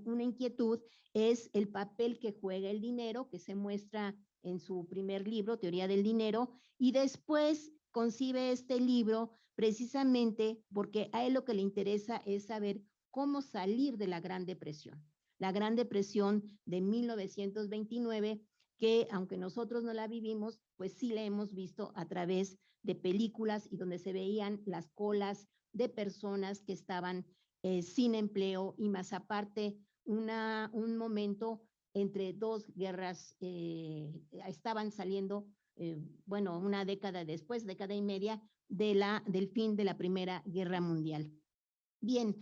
S1: una inquietud es el papel que juega el dinero, que se muestra en su primer libro, Teoría del Dinero, y después concibe este libro precisamente porque a él lo que le interesa es saber cómo salir de la Gran Depresión. La Gran Depresión de 1929, que aunque nosotros no la vivimos, pues sí la hemos visto a través de películas y donde se veían las colas de personas que estaban sin empleo y más aparte un momento entre dos guerras, estaban saliendo, bueno, una década después, década y media, del fin de la Primera Guerra Mundial. Bien,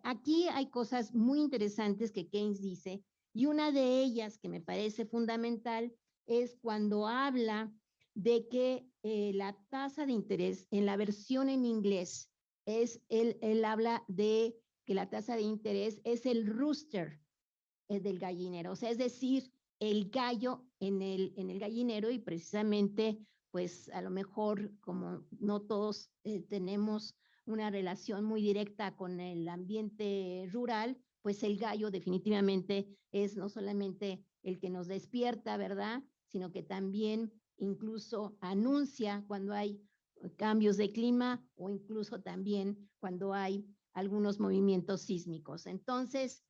S1: aquí hay cosas muy interesantes que Keynes dice, y una de ellas que me parece fundamental es cuando habla de que la tasa de interés, en la versión en inglés, él habla de que la tasa de interés es el rooster del gallinero, o sea, es decir, el gallo en el gallinero, y precisamente, pues a lo mejor como no todos tenemos una relación muy directa con el ambiente rural, pues el gallo definitivamente es no solamente el que nos despierta, ¿verdad? Sino que también incluso anuncia cuando hay cambios de clima o incluso también cuando hay algunos movimientos sísmicos. Entonces,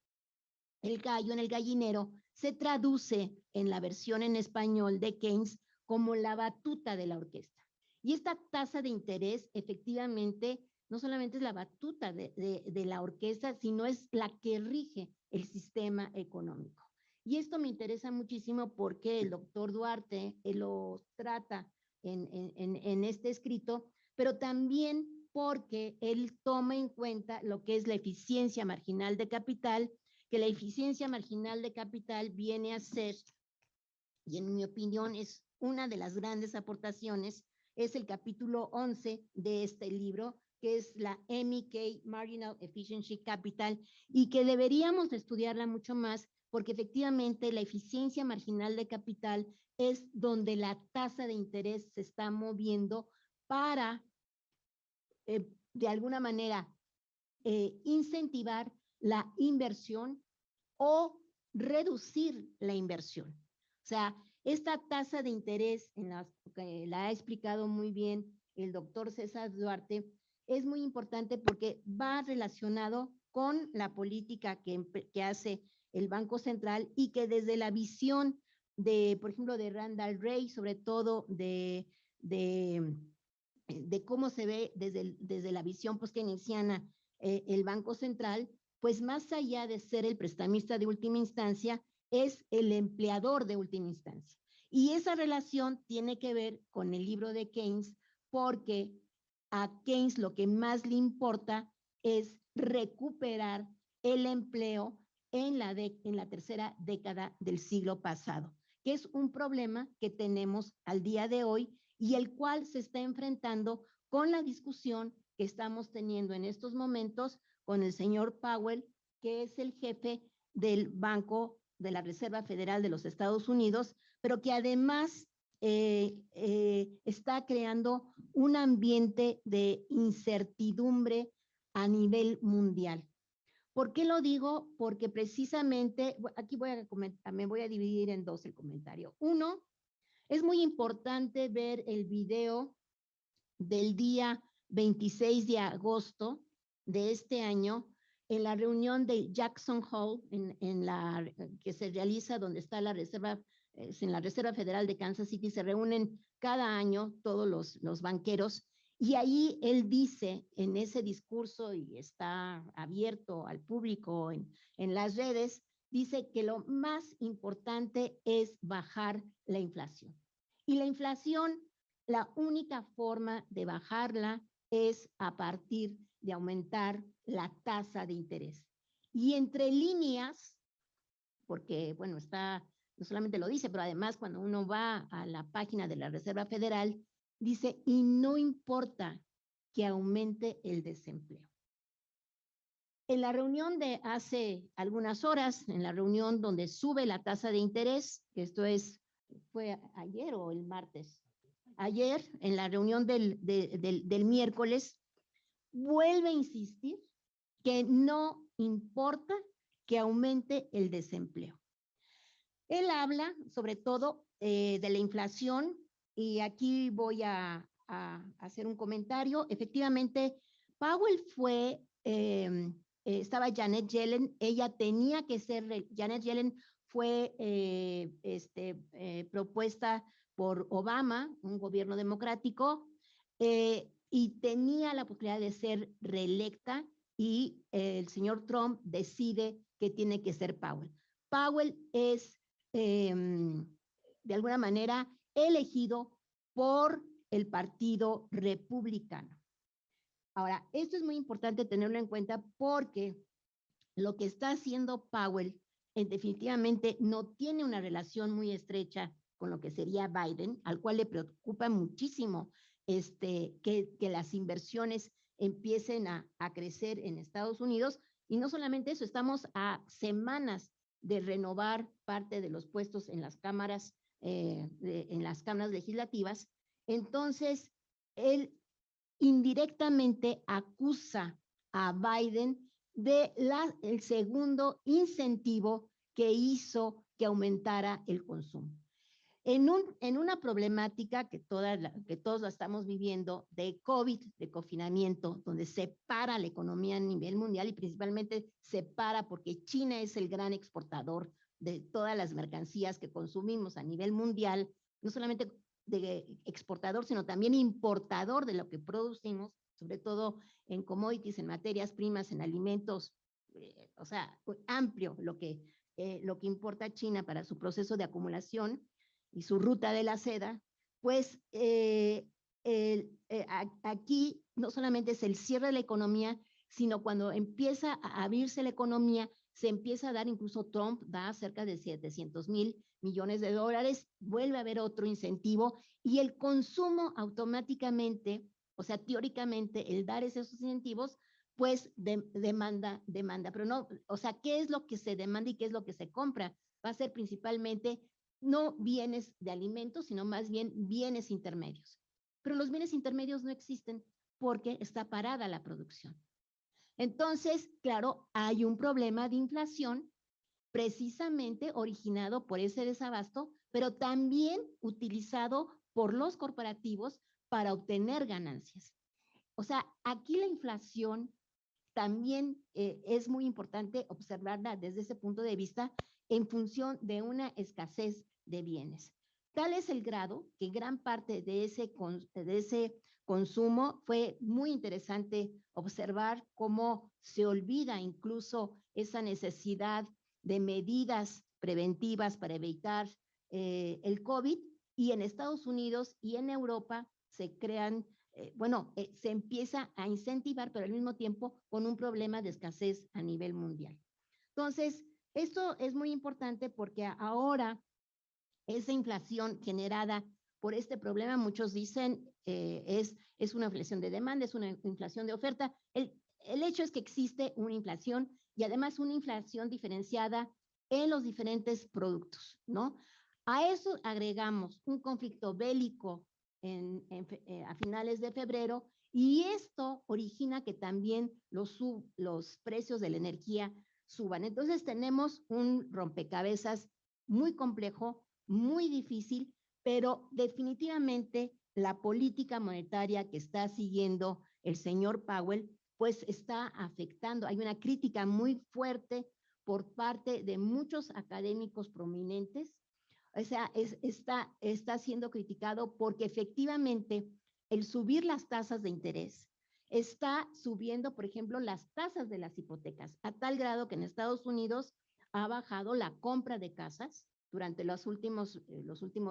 S1: el gallo en el gallinero se traduce en la versión en español de Keynes como la batuta de la orquesta. Y esta tasa de interés efectivamente no solamente es la batuta de la orquesta, sino es la que rige el sistema económico. Y esto me interesa muchísimo porque el doctor Duarte lo trata en este escrito, pero también porque él toma en cuenta lo que es la eficiencia marginal de capital, que la eficiencia marginal de capital viene a ser, y en mi opinión es una de las grandes aportaciones, es el capítulo 11 de este libro, que es la MEK, Marginal Efficiency Capital, y que deberíamos estudiarla mucho más, porque efectivamente la eficiencia marginal de capital es donde la tasa de interés se está moviendo para, de alguna manera, incentivar la inversión o reducir la inversión. O sea, esta tasa de interés, que la ha explicado muy bien el doctor César Duarte, es muy importante porque va relacionado con la política que hace el Banco Central y que desde la visión de, por ejemplo, de Randall Wray, sobre todo de cómo se ve desde la visión post-keynesiana el Banco Central, pues más allá de ser el prestamista de última instancia, es el empleador de última instancia. Y esa relación tiene que ver con el libro de Keynes, porque a Keynes lo que más le importa es recuperar el empleo en la tercera década del siglo pasado, que es un problema que tenemos al día de hoy y el cual se está enfrentando con la discusión que estamos teniendo en estos momentos con el señor Powell, que es el jefe del Banco de la Reserva Federal de los Estados Unidos, pero que además está creando un ambiente de incertidumbre a nivel mundial. ¿Por qué lo digo? Porque precisamente, aquí me voy a dividir en dos el comentario. Uno, es muy importante ver el video del día 26 de agosto de este año en la reunión de Jackson Hole, que se realiza donde está la reserva, en la Reserva Federal de Kansas City. Se reúnen cada año todos los banqueros, y ahí él dice en ese discurso, y está abierto al público en las redes, dice que lo más importante es bajar la inflación. Y la inflación, la única forma de bajarla es a partir de aumentar la tasa de interés. Y entre líneas, porque, bueno, no solamente lo dice, pero además cuando uno va a la página de la Reserva Federal, dice, y no importa que aumente el desempleo. En la reunión de hace algunas horas, en la reunión donde sube la tasa de interés, que esto fue ayer o el martes, ayer, en la reunión del miércoles, vuelve a insistir que no importa que aumente el desempleo. Él habla sobre todo de la inflación, y aquí voy a hacer un comentario. Efectivamente, Powell estaba Janet Yellen, ella tenía que ser, Janet Yellen fue propuesta por Obama, un gobierno democrático, y tenía la posibilidad de ser reelecta, y el señor Trump decide que tiene que ser Powell. Powell es, de alguna manera, elegido por el Partido Republicano. Ahora, esto es muy importante tenerlo en cuenta porque lo que está haciendo Powell definitivamente no tiene una relación muy estrecha con lo que sería Biden, al cual le preocupa muchísimo que las inversiones empiecen a crecer en Estados Unidos. Y no solamente eso, estamos a semanas de renovar parte de los puestos en las cámaras legislativas. Entonces, él indirectamente acusa a Biden el segundo incentivo que hizo que aumentara el consumo. En una problemática que todos la estamos viviendo de COVID, de confinamiento, donde se para la economía a nivel mundial, y principalmente se para porque China es el gran exportador de todas las mercancías que consumimos a nivel mundial, no solamente de exportador, sino también importador de lo que producimos. sobre todo en commodities, en materias primas, en alimentos, o sea, amplio lo que importa China para su proceso de acumulación y su ruta de la seda, pues aquí no solamente es el cierre de la economía, sino cuando empieza a abrirse la economía, se empieza a dar, incluso Trump da cerca de 700,000 millones de dólares, vuelve a haber otro incentivo y el consumo automáticamente, o sea, teóricamente, el dar esos incentivos, pues demanda, pero no, o sea, ¿qué es lo que se demanda y qué es lo que se compra? Va a ser principalmente no bienes de alimentos, sino más bien bienes intermedios. Pero los bienes intermedios no existen porque está parada la producción. Entonces, claro, hay un problema de inflación precisamente originado por ese desabasto, pero también utilizado por los corporativos para obtener ganancias. O sea, aquí la inflación también es muy importante observarla desde ese punto de vista en función de una escasez de bienes. Tal es el grado que gran parte de ese consumo fue muy interesante observar cómo se olvida incluso esa necesidad de medidas preventivas para evitar el COVID, y en Estados Unidos y en Europa se crean se empieza a incentivar, pero al mismo tiempo con un problema de escasez a nivel mundial. Entonces, esto es muy importante porque ahora esa inflación generada por este problema, muchos dicen, es una inflación de demanda, es una inflación de oferta. El hecho es que existe una inflación y además una inflación diferenciada en los diferentes productos, ¿no? A eso agregamos un conflicto bélico a finales de febrero, y esto origina que también los precios de la energía suban. Entonces tenemos un rompecabezas muy complejo, muy difícil, pero definitivamente la política monetaria que está siguiendo el señor Powell, pues está afectando. Hay una crítica muy fuerte por parte de muchos académicos prominentes. O sea, está siendo criticado porque efectivamente el subir las tasas de interés está subiendo, por ejemplo, las tasas de las hipotecas, a tal grado que en Estados Unidos ha bajado la compra de casas. Durante los últimos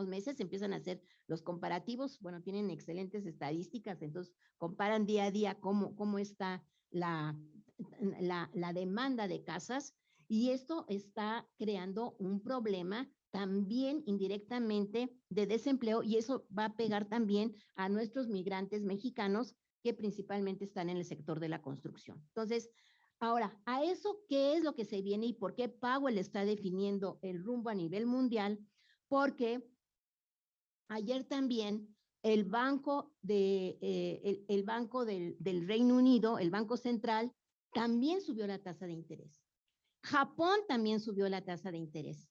S1: meses empiezan a hacer los comparativos, bueno, tienen excelentes estadísticas, entonces comparan día a día cómo está la demanda de casas, y esto está creando un problema también indirectamente de desempleo, y eso va a pegar también a nuestros migrantes mexicanos que principalmente están en el sector de la construcción. Entonces, ahora, a eso, ¿qué es lo que se viene y por qué Powell está definiendo el rumbo a nivel mundial? Porque ayer también el banco del Reino Unido, el Banco Central, también subió la tasa de interés. Japón también subió la tasa de interés.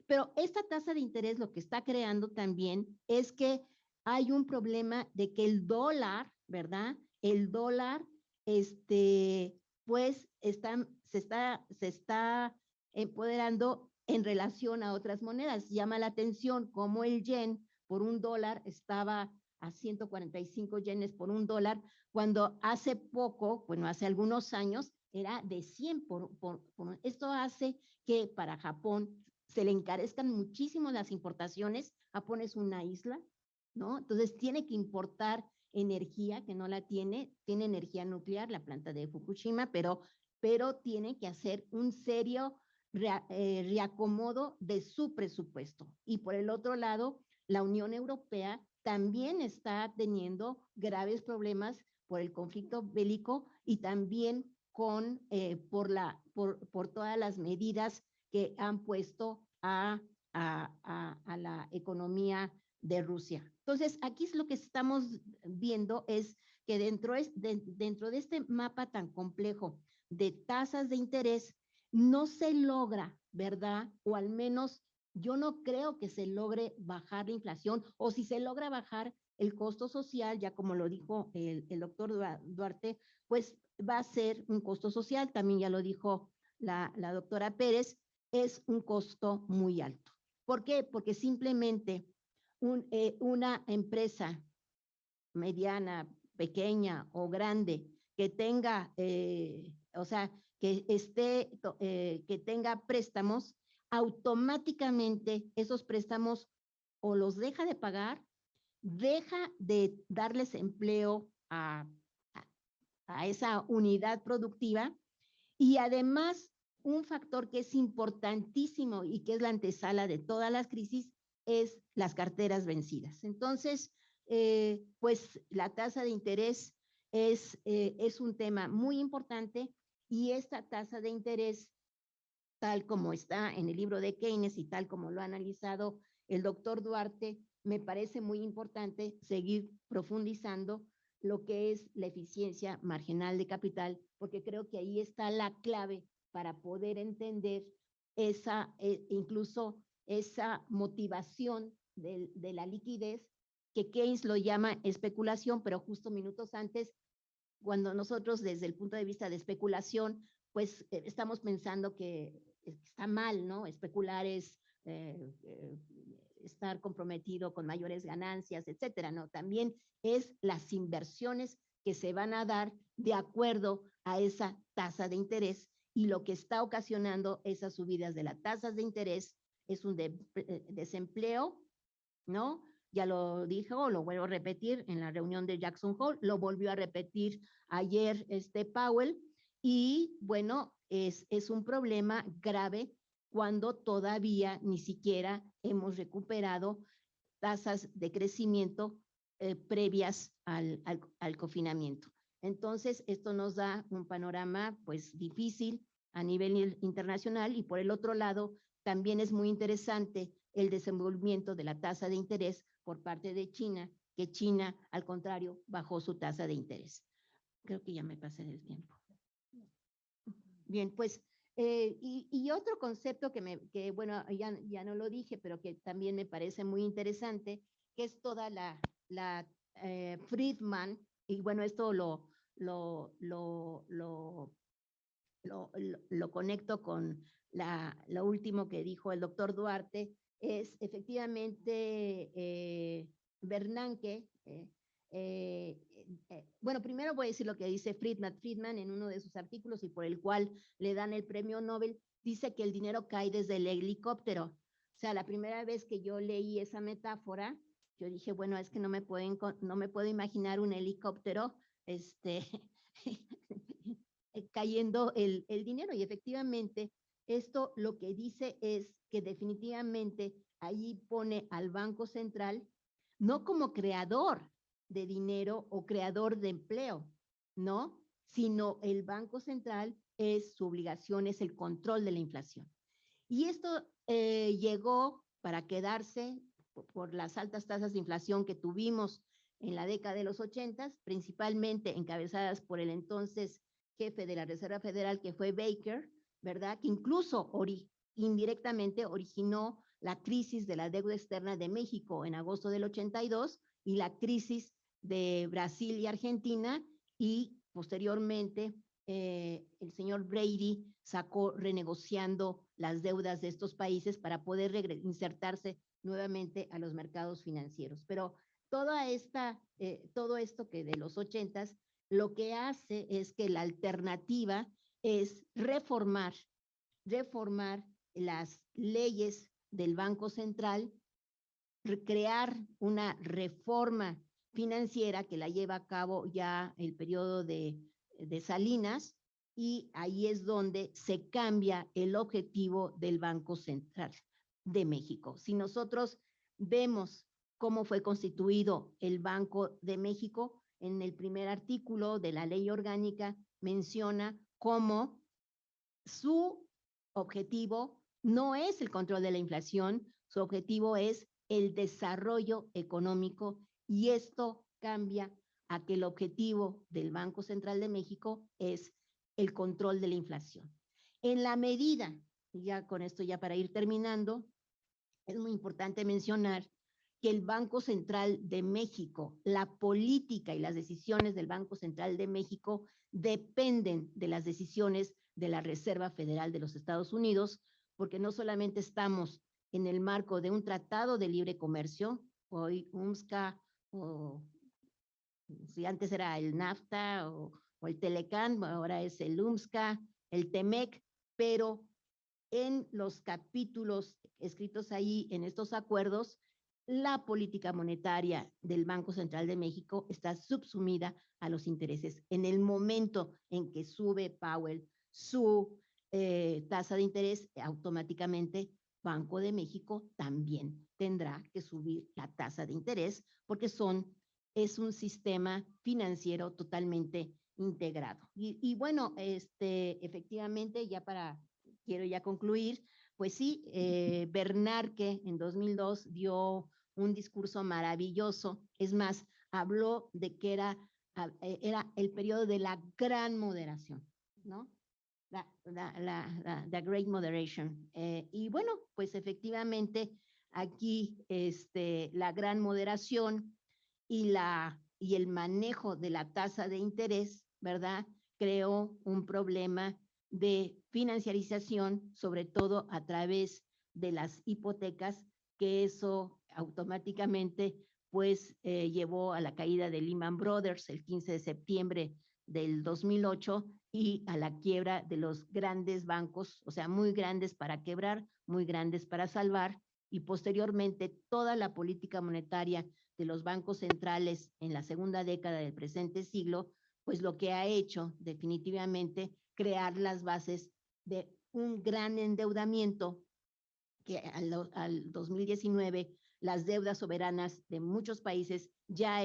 S1: Pero esta tasa de interés lo que está creando también es que hay un problema de que el dólar, ¿verdad? El dólar, pues se está empoderando en relación a otras monedas. Llama la atención cómo el yen por $1 estaba a 145 yenes por $1, cuando hace poco, bueno, hace algunos años, era de 100 esto hace que para Japón se le encarezcan muchísimo las importaciones. Japón es una isla, ¿no? Entonces tiene que importar energía que no la tiene energía nuclear, la planta de Fukushima, pero tiene que hacer un serio reacomodo de su presupuesto. Y por el otro lado, la Unión Europea también está teniendo graves problemas por el conflicto bélico y también por todas las medidas que han puesto a la economía de Rusia. Entonces, aquí es lo que estamos viendo es que dentro de este mapa tan complejo de tasas de interés, no se logra, ¿verdad? O al menos yo no creo que se logre bajar la inflación, o si se logra bajar el costo social, ya como lo dijo el doctor Duarte, pues va a ser un costo social, también ya lo dijo la doctora Pérez, es un costo muy alto. ¿Por qué? Porque simplemente una empresa mediana, pequeña o grande, que tenga, o sea, que tenga préstamos, automáticamente esos préstamos o los deja de pagar, deja de darles empleo a esa unidad productiva y además un factor que es importantísimo y que es la antesala de todas las crisis es las carteras vencidas. Entonces, pues la tasa de interés es un tema muy importante y esta tasa de interés, tal como está en el libro de Keynes y tal como lo ha analizado el doctor Duarte, me parece muy importante seguir profundizando lo que es la eficiencia marginal de capital, porque creo que ahí está la clave para poder entender incluso esa motivación de la liquidez, que Keynes lo llama especulación, pero justo minutos antes, cuando nosotros desde el punto de vista de especulación, pues estamos pensando que está mal, ¿no? Especular es estar comprometido con mayores ganancias, etcétera, ¿no? También es las inversiones que se van a dar de acuerdo a esa tasa de interés y lo que está ocasionando esas subidas de las tasas de interés es un desempleo, ¿no? Ya lo dijo, lo vuelvo a repetir en la reunión de Jackson Hole, lo volvió a repetir ayer Powell, y bueno, es un problema grave cuando todavía ni siquiera hemos recuperado tasas de crecimiento previas al confinamiento. Entonces, esto nos da un panorama pues difícil a nivel internacional y por el otro lado, también es muy interesante el desenvolvimiento de la tasa de interés por parte de China, que China, al contrario, bajó su tasa de interés. Creo que ya me pasé del tiempo. Bien, pues, y otro concepto que bueno, ya no lo dije, pero que también me parece muy interesante, que es toda la Friedman, y bueno, esto lo conecto con lo último que dijo el doctor Duarte, es efectivamente Bernanke. Bueno, primero voy a decir lo que dice Friedman en uno de sus artículos y por el cual le dan el premio Nobel, dice que el dinero cae desde el helicóptero. O sea, la primera vez que yo leí esa metáfora, yo dije, bueno, es que no me puedo imaginar un helicóptero, cayendo el dinero. Y efectivamente, esto lo que dice es que definitivamente ahí pone al Banco Central no como creador de dinero o creador de empleo, ¿no? Sino el Banco Central su obligación es el control de la inflación. Y esto llegó para quedarse por las altas tasas de inflación que tuvimos en la década de los 80, principalmente encabezadas por el entonces jefe de la Reserva Federal, que fue Baker, ¿verdad? Que incluso indirectamente originó la crisis de la deuda externa de México en agosto del 82 y la crisis de Brasil y Argentina, y posteriormente el señor Brady sacó renegociando las deudas de estos países para poder insertarse nuevamente a los mercados financieros. Pero todo esto que de los 80s, lo que hace es que la alternativa es reformar las leyes del Banco Central, crear una reforma financiera que la lleva a cabo ya el periodo de Salinas, y ahí es donde se cambia el objetivo del Banco Central de México. Si nosotros vemos cómo fue constituido el Banco de México, en el primer artículo de la ley orgánica menciona cómo su objetivo no es el control de la inflación, su objetivo es el desarrollo económico, y esto cambia a que el objetivo del Banco Central de México es el control de la inflación. En la medida, y ya con esto ya para ir terminando, es muy importante mencionar que el Banco Central de México, la política y las decisiones del Banco Central de México dependen de las decisiones de la Reserva Federal de los Estados Unidos, porque no solamente estamos en el marco de un tratado de libre comercio, hoy UMSCA o si antes era el NAFTA o el Telecán, ahora es el UMSCA, el TEMEC, pero en los capítulos escritos ahí en estos acuerdos, la política monetaria del Banco Central de México está subsumida a los intereses. En el momento en que sube Powell su tasa de interés, automáticamente Banco de México también tendrá que subir la tasa de interés porque es un sistema financiero totalmente integrado. Y bueno, efectivamente, quiero ya concluir, pues sí, Bernanke en 2002 dio un discurso maravilloso, es más, habló de que era el periodo de la gran moderación, ¿no? The Great Moderation. Y bueno, pues efectivamente aquí la gran moderación y el manejo de la tasa de interés, ¿verdad? Creó un problema de financiarización, sobre todo a través de las hipotecas, que eso automáticamente pues llevó a la caída de Lehman Brothers el 15 de septiembre del 2008 y a la quiebra de los grandes bancos, o sea, muy grandes para quebrar, muy grandes para salvar, y posteriormente toda la política monetaria de los bancos centrales en la segunda década del presente siglo, pues lo que ha hecho definitivamente crear las bases de un gran endeudamiento que al 2019 las deudas soberanas de muchos países ya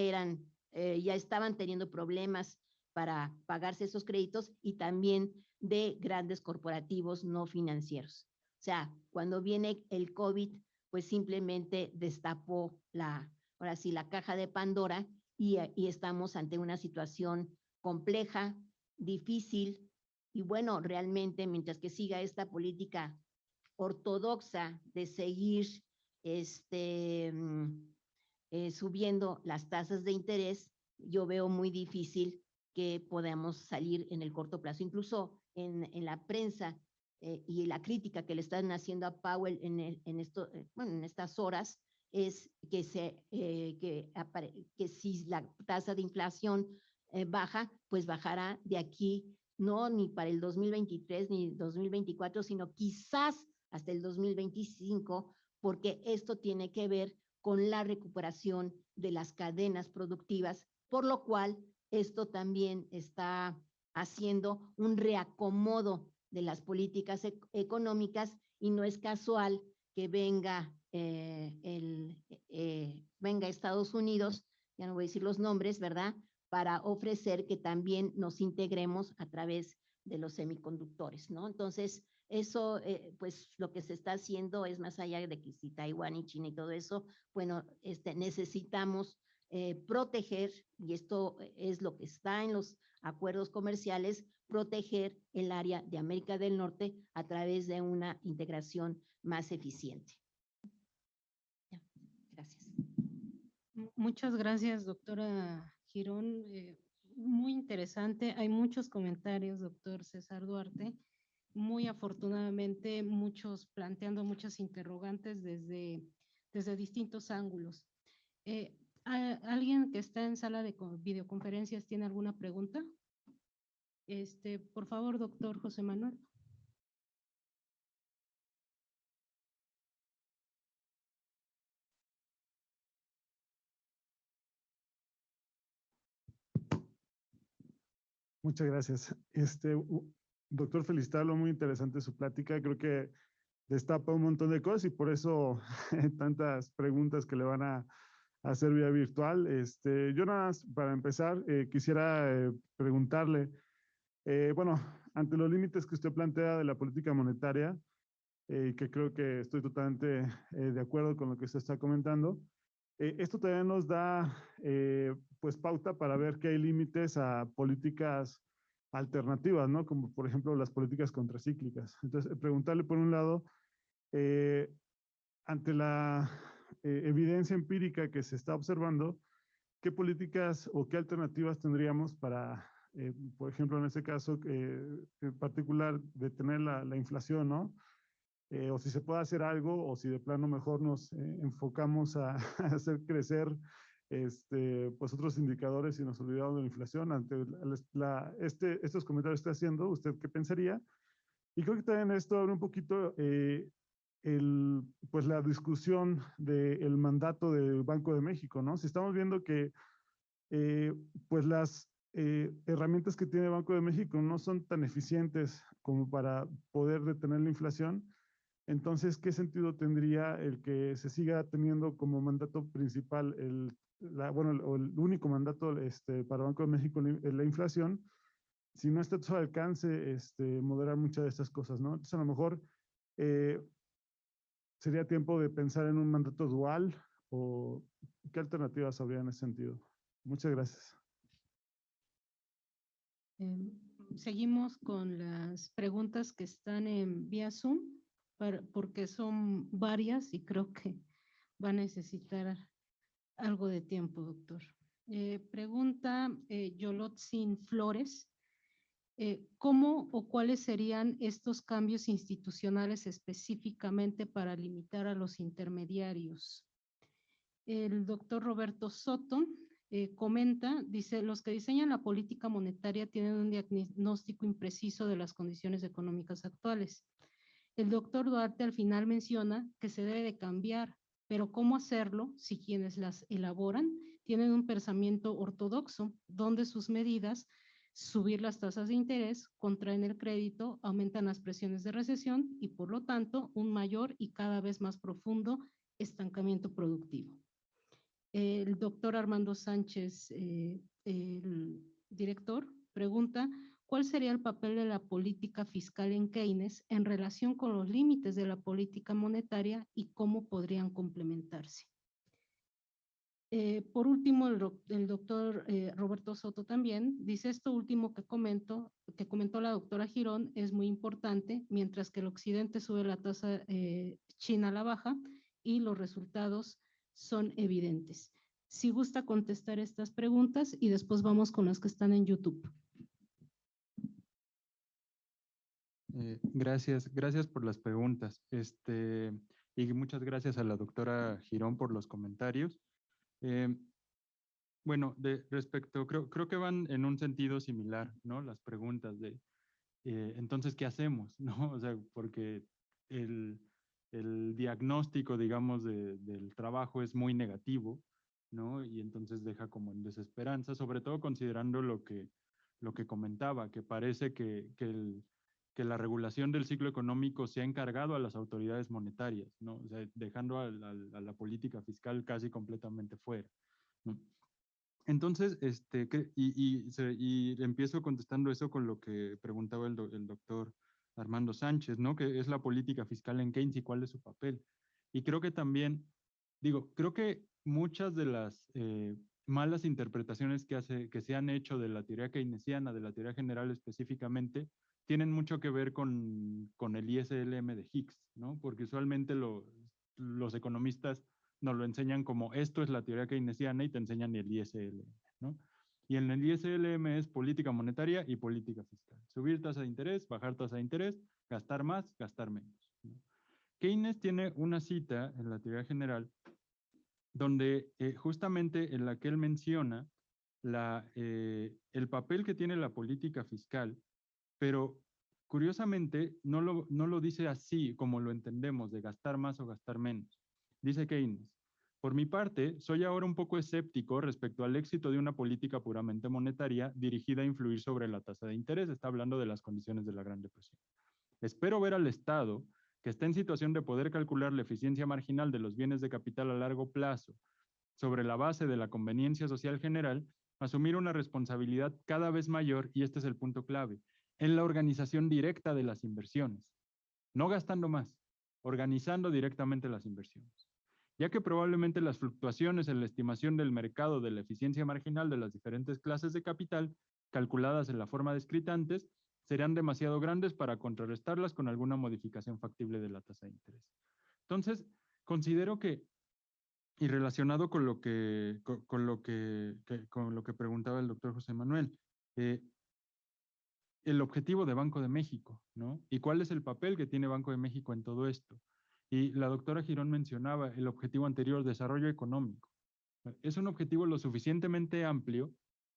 S1: estaban teniendo problemas para pagarse esos créditos y también de grandes corporativos no financieros. O sea, cuando viene el COVID, pues simplemente destapó ahora sí, la caja de Pandora y estamos ante una situación compleja, difícil, y bueno, realmente mientras que siga esta política ortodoxa de seguir subiendo las tasas de interés, yo veo muy difícil que podamos salir en el corto plazo. Incluso en la prensa y la crítica que le están haciendo a Powell en estas horas es que si la tasa de inflación baja, pues bajará de aquí, no ni para el 2023 ni 2024, sino quizás hasta el 2025, porque esto tiene que ver con la recuperación de las cadenas productivas, por lo cual esto también está haciendo un reacomodo de las políticas económicas y no es casual que venga Estados Unidos, ya no voy a decir los nombres, ¿verdad?, para ofrecer que también nos integremos a través de los semiconductores, ¿no? Entonces, eso, pues lo que se está haciendo es más allá de que si Taiwán y China y todo eso, bueno, necesitamos proteger, y esto es lo que está en los acuerdos comerciales, proteger el área de América del Norte a través de una integración más eficiente. Ya, gracias.
S3: Muchas gracias, doctora Girón. Muy interesante. Hay muchos comentarios, doctor César Duarte. Muy afortunadamente, muchos planteando muchas interrogantes desde distintos ángulos. ¿Alguien que está en sala de videoconferencias tiene alguna pregunta? Por favor, doctor José Manuel.
S2: Muchas gracias. Doctor, felicitarlo, muy interesante su plática. Creo que destapa un montón de cosas y por eso tantas preguntas que le van a hacer vía virtual. Yo nada más, para empezar, quisiera preguntarle, bueno, ante los límites que usted plantea de la política monetaria, que creo que estoy totalmente de acuerdo con lo que usted está comentando, esto también nos da pues pauta para ver que hay límites a políticas alternativas, ¿no? Como por ejemplo las políticas contracíclicas. Entonces, preguntarle por un lado, ante la evidencia empírica que se está observando, ¿qué políticas o qué alternativas tendríamos para, por ejemplo, en este caso en particular, detener la inflación, ¿no? O si se puede hacer algo, o si de plano mejor nos enfocamos a hacer crecer pues otros indicadores y nos olvidamos de la inflación. Ante estos comentarios que está haciendo, ¿usted qué pensaría? Y creo que también esto abre un poquito pues la discusión del mandato del Banco de México, ¿no? Si estamos viendo que pues las herramientas que tiene el Banco de México no son tan eficientes como para poder detener la inflación, entonces, ¿qué sentido tendría el que se siga teniendo como mandato principal o el único mandato para el Banco de México la inflación, si no está a su alcance moderar muchas de estas cosas, ¿no? Entonces, a lo mejor sería tiempo de pensar en un mandato dual o qué alternativas habría en ese sentido. Muchas gracias.
S3: Seguimos con las preguntas que están en vía Zoom, porque son varias y creo que va a necesitar algo de tiempo, doctor. Pregunta Yolotzin Flores. ¿Cómo o cuáles serían estos cambios institucionales específicamente para limitar a los intermediarios? El doctor Roberto Soto comenta, dice, los que diseñan la política monetaria tienen un diagnóstico impreciso de las condiciones económicas actuales. El doctor Duarte al final menciona que se debe de cambiar, pero ¿cómo hacerlo si quienes las elaboran tienen un pensamiento ortodoxo, donde sus medidas, subir las tasas de interés, contraen el crédito, aumentan las presiones de recesión y por lo tanto un mayor y cada vez más profundo estancamiento productivo? El doctor Armando Sánchez, el director, pregunta, ¿cuál sería el papel de la política fiscal en Keynes en relación con los límites de la política monetaria y cómo podrían complementarse? Por último, el doctor Roberto Soto también dice esto último que comentó la doctora Girón es muy importante, mientras que el occidente sube la tasa, China la baja y los resultados son evidentes. Si gusta contestar estas preguntas y después vamos con las que están en YouTube.
S4: Gracias por las preguntas. Y muchas gracias a la doctora Girón por los comentarios. Bueno, respecto, creo que van en un sentido similar, ¿no? Las preguntas de, entonces, ¿qué hacemos? ¿No? O sea, porque el diagnóstico, digamos, del trabajo es muy negativo, ¿no? Y entonces deja como en desesperanza, sobre todo considerando lo que comentaba, que parece que la regulación del ciclo económico se ha encargado a las autoridades monetarias, ¿no? O sea, dejando a la política fiscal casi completamente fuera, ¿no? Entonces, y empiezo contestando eso con lo que preguntaba el doctor Armando Sánchez, ¿no? ¿Qué es la política fiscal en Keynes y cuál es su papel? Y creo que también, creo que muchas de las malas interpretaciones que se han hecho de la teoría keynesiana, de la teoría general específicamente, tienen mucho que ver con el ISLM de Hicks, ¿no? Porque usualmente los economistas nos lo enseñan como esto es la teoría keynesiana y te enseñan el ISLM, ¿no? Y en el ISLM es política monetaria y política fiscal. Subir tasa de interés, bajar tasa de interés, gastar más, gastar menos, ¿no? Keynes tiene una cita en la teoría general donde justamente en la que él menciona el papel que tiene la política fiscal, pero curiosamente no lo dice así como lo entendemos, de gastar más o gastar menos. Dice Keynes, por mi parte, soy ahora un poco escéptico respecto al éxito de una política puramente monetaria dirigida a influir sobre la tasa de interés. Está hablando de las condiciones de la Gran Depresión. Espero ver al Estado, que está en situación de poder calcular la eficiencia marginal de los bienes de capital a largo plazo sobre la base de la conveniencia social general, asumir una responsabilidad cada vez mayor, y este es el punto clave, en la organización directa de las inversiones. No gastando más, organizando directamente las inversiones. Ya que probablemente las fluctuaciones en la estimación del mercado de la eficiencia marginal de las diferentes clases de capital, calculadas en la forma descrita antes, serán demasiado grandes para contrarrestarlas con alguna modificación factible de la tasa de interés. Entonces, considero que, y relacionado con lo que preguntaba el doctor José Manuel, el objetivo de Banco de México, ¿no? ¿Y cuál es el papel que tiene Banco de México en todo esto? Y la doctora Girón mencionaba el objetivo anterior, desarrollo económico. Es un objetivo lo suficientemente amplio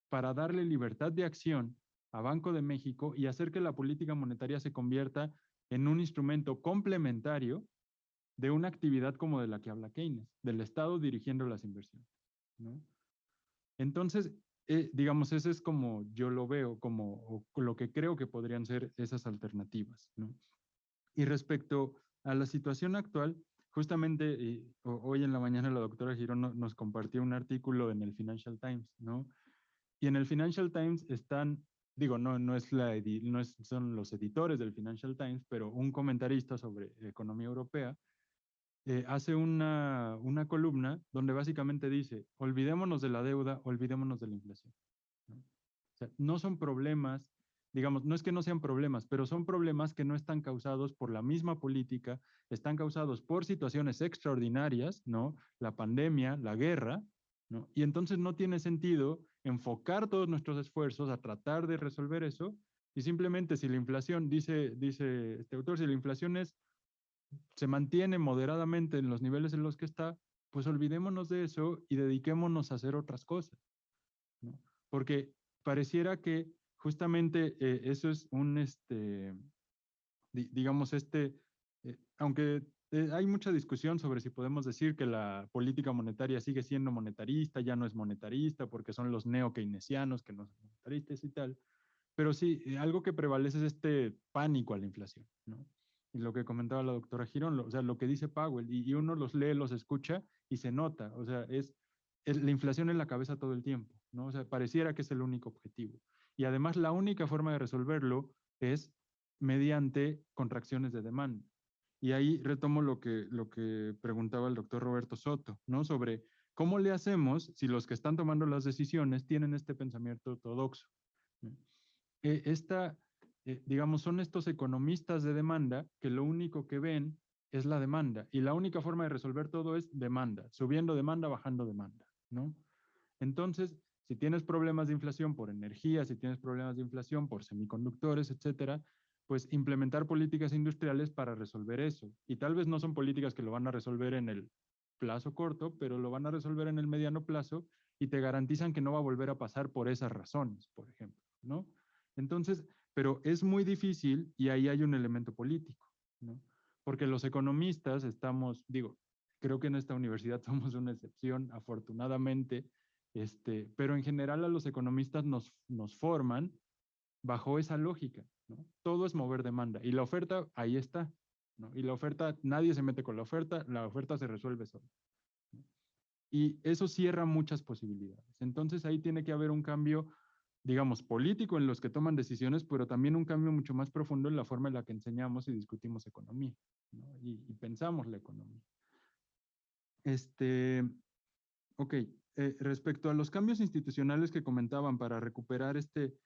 S4: para darle libertad de acción a Banco de México y hacer que la política monetaria se convierta en un instrumento complementario de una actividad como de la que habla Keynes, del Estado dirigiendo las inversiones, ¿no? Entonces, digamos, ese es como yo lo veo, como lo que creo que podrían ser esas alternativas, ¿no? Y respecto a la situación actual, justamente hoy en la mañana la doctora Girón nos compartió un artículo en el Financial Times, ¿no? Y en el Financial Times están, digo, no son los editores del Financial Times, pero un comentarista sobre economía europea hace una columna donde básicamente dice, olvidémonos de la deuda, olvidémonos de la inflación, ¿no? O sea, no son problemas, digamos, no es que no sean problemas, pero son problemas que no están causados por la misma política, están causados por situaciones extraordinarias, ¿no? La pandemia, la guerra, ¿no? Y entonces no tiene sentido enfocar todos nuestros esfuerzos a tratar de resolver eso y simplemente si la inflación, dice este autor, si la inflación se mantiene moderadamente en los niveles en los que está, pues olvidémonos de eso y dediquémonos a hacer otras cosas, ¿no? Porque pareciera que justamente eso es digamos, aunque hay mucha discusión sobre si podemos decir que la política monetaria sigue siendo monetarista, ya no es monetarista, porque son los neo-keynesianos que no son monetaristas y tal, pero sí, algo que prevalece es este pánico a la inflación, ¿no? Y lo que comentaba la doctora Girón, o sea, lo que dice Powell, y uno los lee, los escucha y se nota, o sea, es la inflación en la cabeza todo el tiempo, ¿no? O sea, pareciera que es el único objetivo. Y además la única forma de resolverlo es mediante contracciones de demanda. Y ahí retomo lo que preguntaba el doctor Roberto Soto, ¿no? Sobre cómo le hacemos si los que están tomando las decisiones tienen este pensamiento ortodoxo, ¿no? Digamos, son estos economistas de demanda que lo único que ven es la demanda y la única forma de resolver todo es demanda, subiendo demanda, bajando demanda, ¿no? Entonces, si tienes problemas de inflación por energía, si tienes problemas de inflación por semiconductores, etcétera, pues implementar políticas industriales para resolver eso. Y tal vez no son políticas que lo van a resolver en el plazo corto, pero lo van a resolver en el mediano plazo y te garantizan que no va a volver a pasar por esas razones, por ejemplo, ¿no? Entonces, pero es muy difícil y ahí hay un elemento político, ¿no? Porque los economistas estamos, digo, creo que en esta universidad somos una excepción, afortunadamente, pero en general a los economistas nos forman bajo esa lógica, ¿no? Todo es mover demanda y la oferta ahí está, ¿no? Y la oferta, nadie se mete con la oferta se resuelve sola, ¿no? Y eso cierra muchas posibilidades. Entonces ahí tiene que haber un cambio, digamos, político en los que toman decisiones, pero también un cambio mucho más profundo en la forma en la que enseñamos y discutimos economía, ¿no? Y pensamos la economía. Ok, respecto a los cambios institucionales que comentaban para recuperar este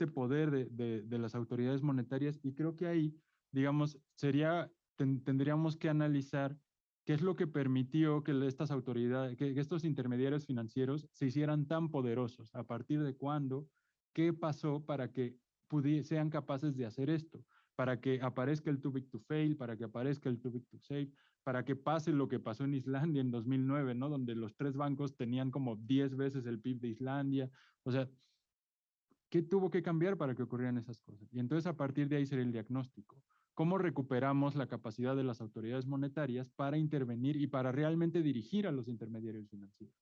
S4: poder de las autoridades monetarias, y creo que ahí, digamos, tendríamos que analizar qué es lo que permitió que estas autoridades, que estos intermediarios financieros se hicieran tan poderosos, a partir de cuándo, qué pasó para que sean capaces de hacer esto, para que aparezca el too big to fail, para que aparezca el too big to save, para que pase lo que pasó en Islandia en 2009, ¿no? Donde los 3 bancos tenían como 10 veces el PIB de Islandia. O sea, ¿qué tuvo que cambiar para que ocurrieran esas cosas? Y entonces a partir de ahí sería el diagnóstico. ¿Cómo recuperamos la capacidad de las autoridades monetarias para intervenir y para realmente dirigir a los intermediarios financieros,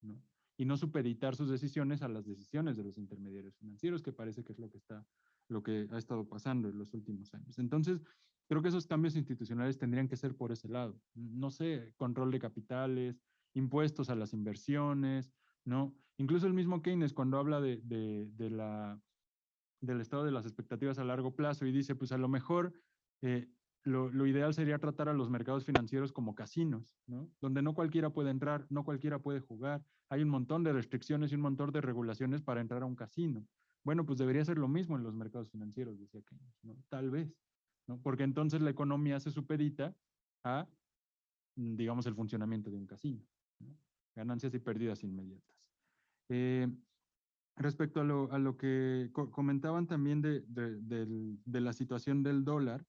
S4: ¿no? Y no supeditar sus decisiones a las decisiones de los intermediarios financieros, que parece que es lo que ha estado pasando en los últimos años. Entonces, creo que esos cambios institucionales tendrían que ser por ese lado. No sé, control de capitales, impuestos a las inversiones, ¿no? Incluso el mismo Keynes, cuando habla del estado de las expectativas a largo plazo y dice, pues a lo mejor lo ideal sería tratar a los mercados financieros como casinos, ¿no? Donde no cualquiera puede entrar, no cualquiera puede jugar, hay un montón de restricciones y un montón de regulaciones para entrar a un casino. Bueno, pues debería ser lo mismo en los mercados financieros, decía Keynes, ¿no? Tal vez, ¿no? Porque entonces la economía se supedita a, digamos, el funcionamiento de un casino, ¿no? Ganancias y pérdidas inmediatas. Respecto a lo que comentaban también de la situación del dólar,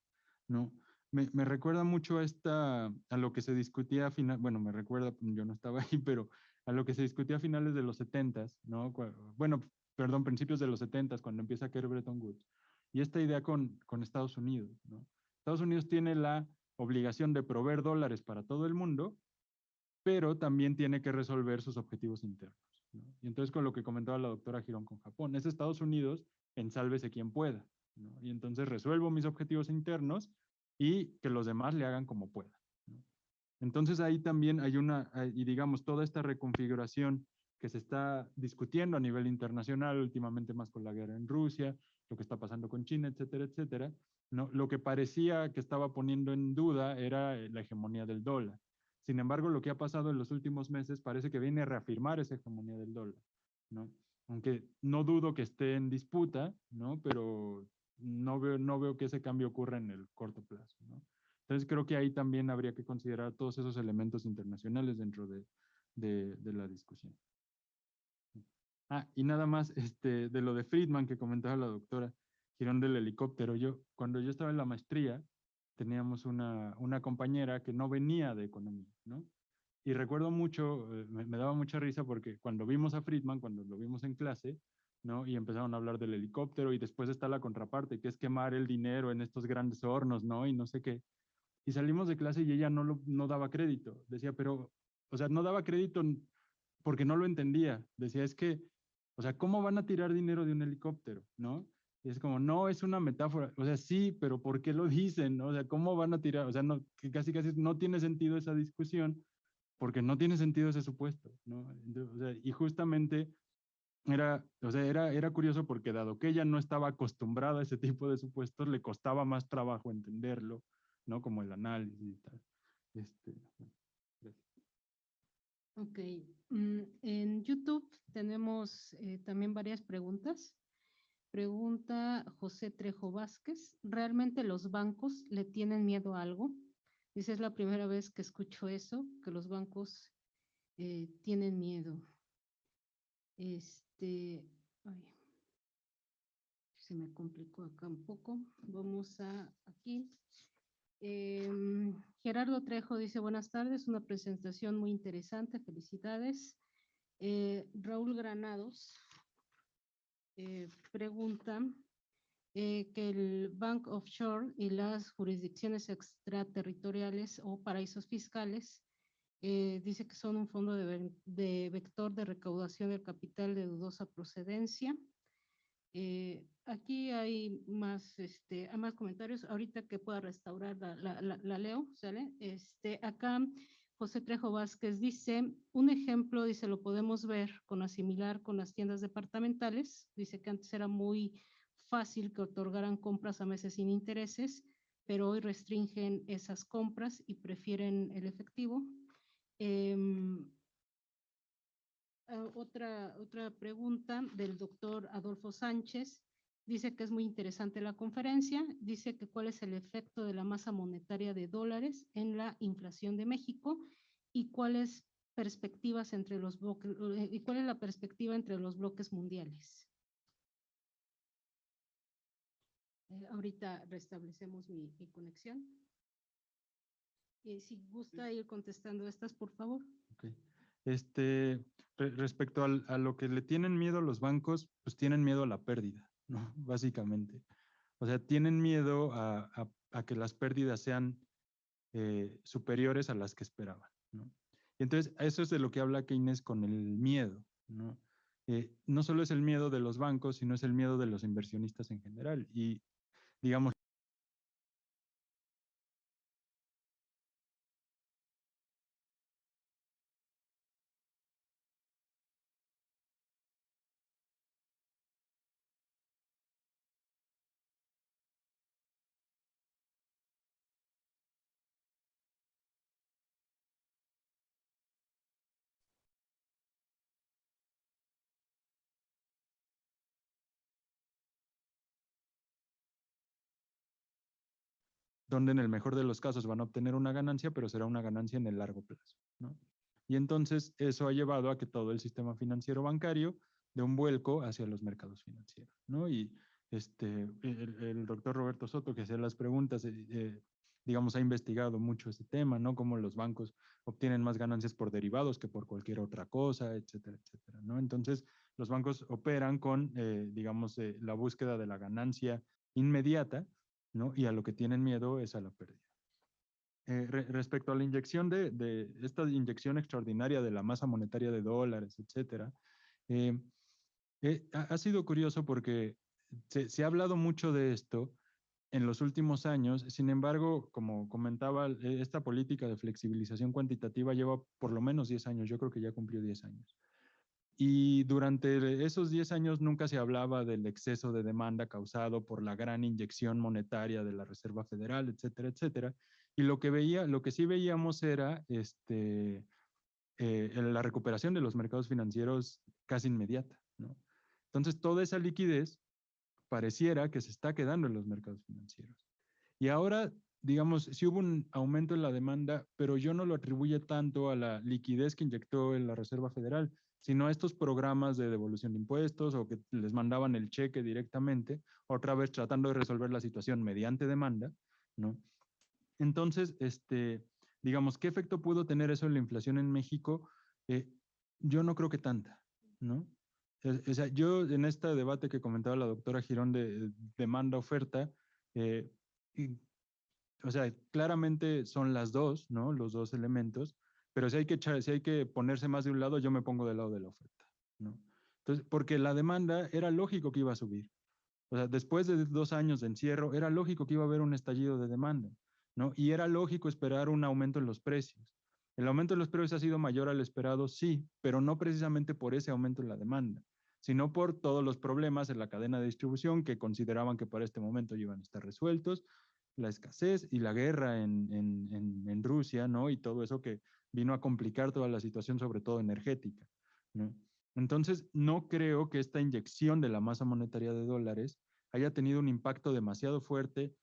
S4: ¿no? me recuerda mucho a lo que se discutía bueno, me recuerda, yo no estaba ahí, pero a lo que se discutía a finales de los 70s, ¿no? Bueno, perdón, principios de los 70s, cuando empieza a caer Bretton Woods. Y esta idea con Estados Unidos, ¿no? Estados Unidos tiene la obligación de proveer dólares para todo el mundo, pero también tiene que resolver sus objetivos internos, ¿no? Y entonces con lo que comentaba la doctora Girón con Japón, es Estados Unidos en sálvese quien pueda, ¿no? Y entonces resuelvo mis objetivos internos y que los demás le hagan como puedan, ¿no? Entonces ahí también hay y digamos, toda esta reconfiguración que se está discutiendo a nivel internacional, últimamente más con la guerra en Rusia, lo que está pasando con China, etcétera, etcétera, ¿no? Lo que parecía que estaba poniendo en duda era la hegemonía del dólar. Sin embargo, lo que ha pasado en los últimos meses parece que viene a reafirmar esa hegemonía del dólar, ¿no? Aunque no dudo que esté en disputa, ¿no? Pero no veo que ese cambio ocurra en el corto plazo, ¿no? Entonces creo que ahí también habría que considerar todos esos elementos internacionales dentro de la discusión. Y nada más de lo de Friedman que comentaba la doctora Girón del helicóptero. Cuando yo estaba en la maestría, teníamos una compañera que no venía de economía, ¿no? Y recuerdo mucho, me daba mucha risa porque cuando vimos a Friedman, cuando lo vimos en clase, ¿no? Y empezaron a hablar del helicóptero y después está la contraparte, que es quemar el dinero en estos grandes hornos, ¿no? Y no sé qué. Y salimos de clase y ella no daba crédito. Decía, pero, o sea, no daba crédito porque no lo entendía. Decía, es que, o sea, ¿cómo van a tirar dinero de un helicóptero? ¿No? Y es como, no, es una metáfora. O sea, sí, pero ¿por qué lo dicen? O sea, ¿cómo van a tirar? O sea, no, que casi no tiene sentido esa discusión porque no tiene sentido ese supuesto, ¿no? Entonces, o sea, y justamente era curioso porque dado que ella no estaba acostumbrada a ese tipo de supuestos, le costaba más trabajo entenderlo, ¿no? Como el análisis y tal. Bueno, gracias.
S3: Ok. En YouTube tenemos también varias preguntas. Pregunta José Trejo Vázquez. ¿Realmente los bancos le tienen miedo a algo? Dice, es la primera vez que escucho eso, que los bancos tienen miedo. Ay, se me complicó acá un poco. Vamos aquí. Gerardo Trejo dice, buenas tardes, una presentación muy interesante, felicidades. Raúl Granados pregunta que el Bank Offshore y las jurisdicciones extraterritoriales o paraísos fiscales dice que son un fondo de vector de recaudación del capital de dudosa procedencia. Aquí hay más comentarios. Ahorita que pueda restaurar la leo, ¿sale? Acá José Trejo Vázquez dice, un ejemplo, dice, lo podemos ver con asimilar con las tiendas departamentales. Dice que antes era muy fácil que otorgaran compras a meses sin intereses, pero hoy restringen esas compras y prefieren el efectivo. Otra pregunta del doctor Adolfo Sánchez. Dice que es muy interesante la conferencia. Dice que cuál es el efecto de la masa monetaria de dólares en la inflación de México y cuáles perspectivas entre los bloques, y cuál es la perspectiva entre los bloques mundiales. Ahorita restablecemos mi conexión. Si gusta ir contestando estas, por favor.
S4: Okay. Respecto a lo que le tienen miedo los bancos, pues tienen miedo a la pérdida, ¿no? Básicamente. O sea, tienen miedo a que las pérdidas sean superiores a las que esperaban, ¿no? Y entonces, eso es de lo que habla Keynes con el miedo, ¿no? No solo es el miedo de los bancos, sino es el miedo de los inversionistas en general. Y, digamos, donde en el mejor de los casos van a obtener una ganancia, pero será una ganancia en el largo plazo, ¿no? Y entonces eso ha llevado a que todo el sistema financiero bancario dé un vuelco hacia los mercados financieros, ¿no? Y el doctor Roberto Soto, que hacía las preguntas, digamos, ha investigado mucho ese tema, ¿no? Cómo los bancos obtienen más ganancias por derivados que por cualquier otra cosa, etcétera, etcétera, ¿no? Entonces, los bancos operan con, digamos, la búsqueda de la ganancia inmediata, ¿no? Y a lo que tienen miedo es a la pérdida. Respecto a la inyección de esta inyección extraordinaria de la masa monetaria de dólares, etcétera, ha sido curioso porque se ha hablado mucho de esto en los últimos años. Sin embargo, como comentaba, esta política de flexibilización cuantitativa lleva por lo menos 10 años. Yo creo que ya cumplió 10 años. Y durante esos 10 años nunca se hablaba del exceso de demanda causado por la gran inyección monetaria de la Reserva Federal, etcétera, etcétera. Y lo que sí veíamos era la recuperación de los mercados financieros casi inmediata, ¿no? Entonces, toda esa liquidez pareciera que se está quedando en los mercados financieros. Y ahora, digamos, sí hubo un aumento en la demanda, pero yo no lo atribuye tanto a la liquidez que inyectó en la Reserva Federal, sino a estos programas de devolución de impuestos o que les mandaban el cheque directamente, otra vez tratando de resolver la situación mediante demanda, ¿no? Entonces, digamos, ¿qué efecto pudo tener eso en la inflación en México? Yo no creo que tanta, ¿no? O sea, yo en este debate que comentaba la doctora Girón de demanda-oferta, o sea, claramente son las dos, ¿no? Los dos elementos, pero si hay que ponerse más de un lado, yo me pongo del lado de la oferta, ¿no? Entonces, porque la demanda era lógico que iba a subir. O sea, después de 2 años de encierro, era lógico que iba a haber un estallido de demanda, ¿no? Y era lógico esperar un aumento en los precios. El aumento de los precios ha sido mayor al esperado, sí, pero no precisamente por ese aumento en la demanda, sino por todos los problemas en la cadena de distribución que consideraban que para este momento iban a estar resueltos, la escasez y la guerra en Rusia, ¿no? Y todo eso que vino a complicar toda la situación, sobre todo energética, ¿no? Entonces, no creo que esta inyección de la masa monetaria de dólares haya tenido un impacto demasiado fuerte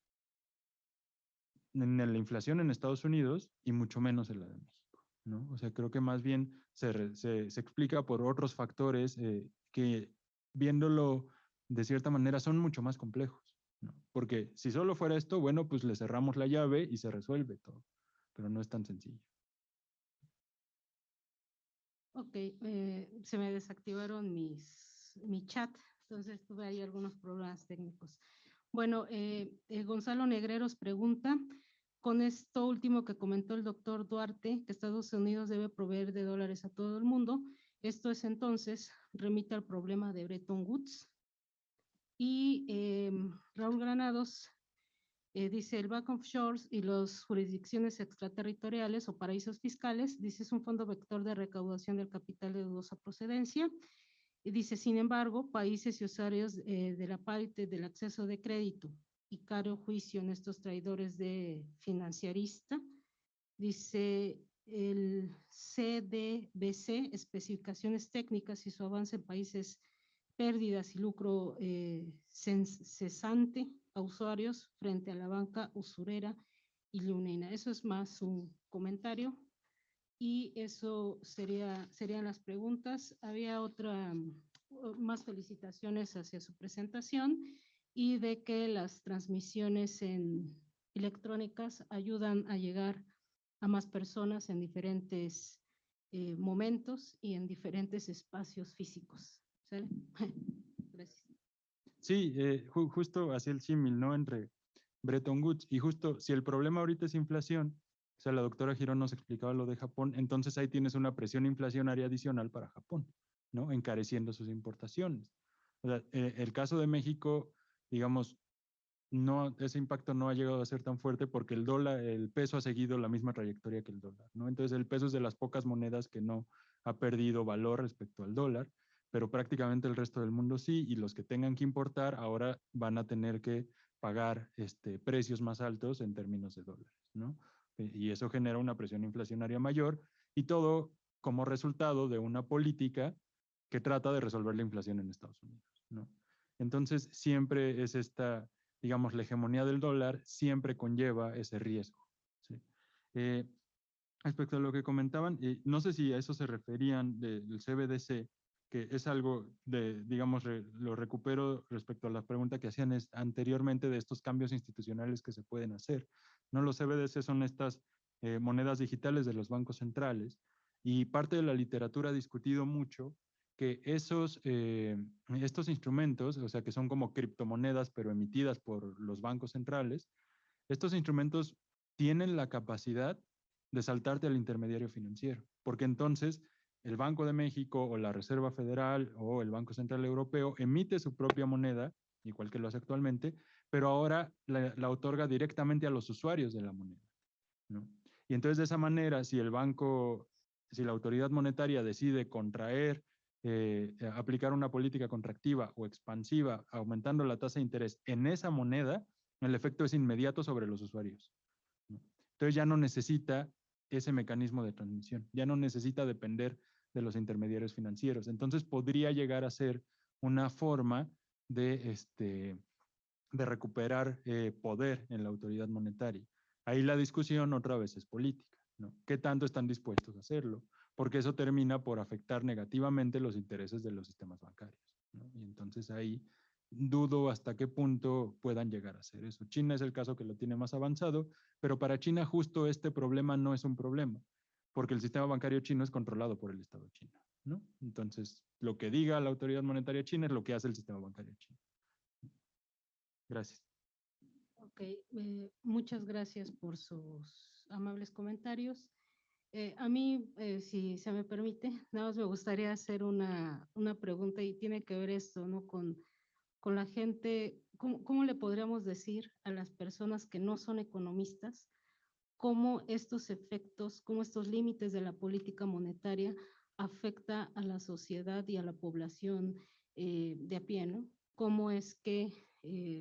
S4: en la inflación en Estados Unidos y mucho menos en la de México, ¿no? O sea, creo que más bien se explica por otros factores que, viéndolo de cierta manera, son mucho más complejos, ¿no? Porque si solo fuera esto, bueno, pues le cerramos la llave y se resuelve todo, pero no es tan sencillo.
S3: Ok, se me desactivaron mi chat, entonces tuve ahí algunos problemas técnicos. Bueno, Gonzalo Negreros pregunta, con esto último que comentó el doctor Duarte, que Estados Unidos debe proveer de dólares a todo el mundo, esto es entonces, remite al problema de Bretton Woods. Y Raúl Granados dice, el back of shores y las jurisdicciones extraterritoriales o paraísos fiscales, dice, es un fondo vector de recaudación del capital de dudosa procedencia. Y dice, sin embargo, países y usuarios de la parte del acceso de crédito y caro juicio en estos traidores de financiarista, dice el CDBC, especificaciones técnicas y su avance en países pérdidas y lucro cesante a usuarios frente a la banca usurera y leonina. Eso es más un comentario y eso serían las preguntas. Había otra, más felicitaciones hacia su presentación y de que las transmisiones electrónicas ayudan a llegar a más personas en diferentes momentos y en diferentes espacios físicos. ¿Sale? Gracias.
S4: Sí, justo hacia el símil, ¿no? Entre Bretton Woods y justo si el problema ahorita es inflación, o sea, la doctora Girón nos explicaba lo de Japón, entonces ahí tienes una presión inflacionaria adicional para Japón, ¿no? Encareciendo sus importaciones. O sea, el caso de México, digamos, no, ese impacto no ha llegado a ser tan fuerte porque el dólar, el peso ha seguido la misma trayectoria que el dólar, ¿no? Entonces el peso es de las pocas monedas que no ha perdido valor respecto al dólar, pero prácticamente el resto del mundo sí, y los que tengan que importar ahora van a tener que pagar precios más altos en términos de dólares, ¿no? Y eso genera una presión inflacionaria mayor y todo como resultado de una política que trata de resolver la inflación en Estados Unidos, ¿no? Entonces siempre es esta, digamos, la hegemonía del dólar siempre conlleva ese riesgo, ¿sí? Respecto a lo que comentaban, no sé si a eso se referían del CBDC, que es algo de, digamos, lo recupero respecto a la pregunta que hacían anteriormente de estos cambios institucionales que se pueden hacer, ¿no? Los CBDC son estas monedas digitales de los bancos centrales, y parte de la literatura ha discutido mucho que estos instrumentos, o sea, que son como criptomonedas, pero emitidas por los bancos centrales, estos instrumentos tienen la capacidad de saltarte al intermediario financiero, porque entonces el Banco de México o la Reserva Federal o el Banco Central Europeo emite su propia moneda, igual que lo hace actualmente, pero ahora la otorga directamente a los usuarios de la moneda, ¿no? Y entonces de esa manera, si la autoridad monetaria decide contraer, aplicar una política contractiva o expansiva, aumentando la tasa de interés en esa moneda, el efecto es inmediato sobre los usuarios, ¿no? Entonces ya no necesita ese mecanismo de transmisión, ya no necesita depender de los intermediarios financieros. Entonces podría llegar a ser una forma de recuperar poder en la autoridad monetaria. Ahí la discusión otra vez es política, ¿no? ¿Qué tanto están dispuestos a hacerlo? Porque eso termina por afectar negativamente los intereses de los sistemas bancarios, ¿no? Y entonces ahí dudo hasta qué punto puedan llegar a hacer eso. China es el caso que lo tiene más avanzado, pero para China justo este problema no es un problema, porque el sistema bancario chino es controlado por el Estado chino, ¿no? Entonces, lo que diga la autoridad monetaria china es lo que hace el sistema bancario chino. Gracias.
S3: Ok, muchas gracias por sus amables comentarios. A mí, si se me permite, nada más me gustaría hacer una pregunta y tiene que ver esto, ¿no? Con la gente, ¿cómo le podríamos decir a las personas que no son economistas cómo estos efectos, cómo estos límites de la política monetaria afecta a la sociedad y a la población de a pie, ¿no? Cómo es que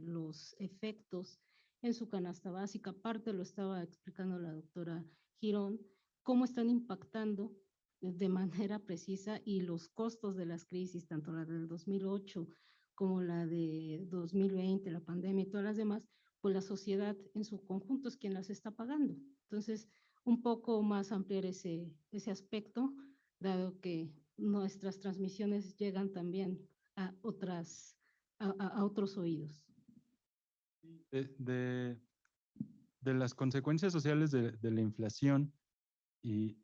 S3: los efectos en su canasta básica, aparte lo estaba explicando la doctora Girón, cómo están impactando de manera precisa y los costos de las crisis, tanto la del 2008 como la de 2020, la pandemia y todas las demás, pues la sociedad en su conjunto es quien las está pagando. Entonces, un poco más ampliar ese aspecto, dado que nuestras transmisiones llegan también a otros oídos.
S4: De las consecuencias sociales de la inflación, y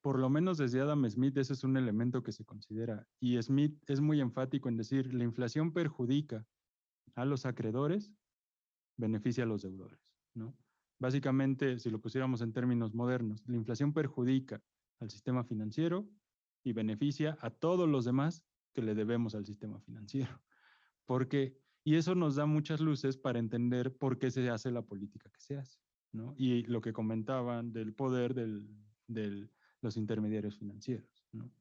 S4: por lo menos desde Adam Smith ese es un elemento que se considera, y Smith es muy enfático en decir, la inflación perjudica a los acreedores, beneficia a los deudores, ¿no? Básicamente, si lo pusiéramos en términos modernos, la inflación perjudica al sistema financiero y beneficia a todos los demás que le debemos al sistema financiero. Y eso nos da muchas luces para entender por qué se hace la política que se hace, ¿no? Y lo que comentaban del poder de los intermediarios financieros, ¿no?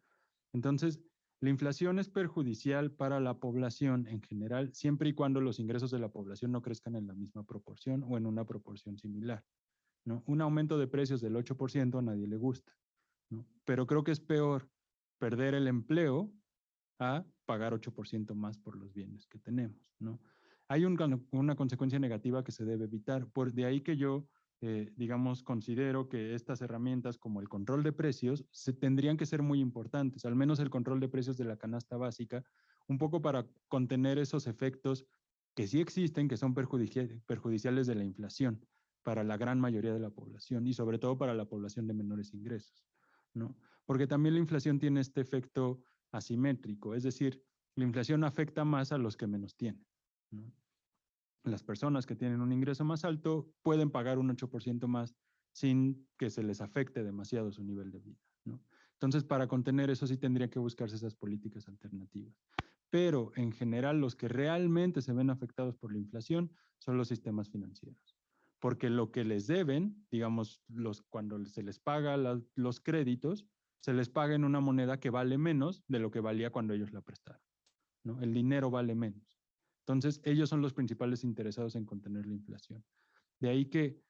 S4: Entonces, la inflación es perjudicial para la población en general, siempre y cuando los ingresos de la población no crezcan en la misma proporción o en una proporción similar, ¿no? Un aumento de precios del 8% a nadie le gusta, ¿no? Pero creo que es peor perder el empleo a pagar 8% más por los bienes que tenemos, ¿no? Hay una consecuencia negativa que se debe evitar. De ahí que yo, digamos, considero que estas herramientas como el control de precios tendrían que ser muy importantes, al menos el control de precios de la canasta básica, un poco para contener esos efectos que sí existen, que son perjudiciales de la inflación para la gran mayoría de la población y sobre todo para la población de menores ingresos, ¿no? Porque también la inflación tiene este efecto asimétrico, es decir, la inflación afecta más a los que menos tienen, ¿no? Las personas que tienen un ingreso más alto pueden pagar un 8% más sin que se les afecte demasiado su nivel de vida, ¿no? Entonces, para contener eso sí tendría que buscarse esas políticas alternativas. Pero en general los que realmente se ven afectados por la inflación son los sistemas financieros. Porque lo que les deben, digamos, cuando se les paga los créditos, se les paga en una moneda que vale menos de lo que valía cuando ellos la prestaron, ¿no? El dinero vale menos. Entonces, ellos son los principales interesados en contener la inflación. De ahí que,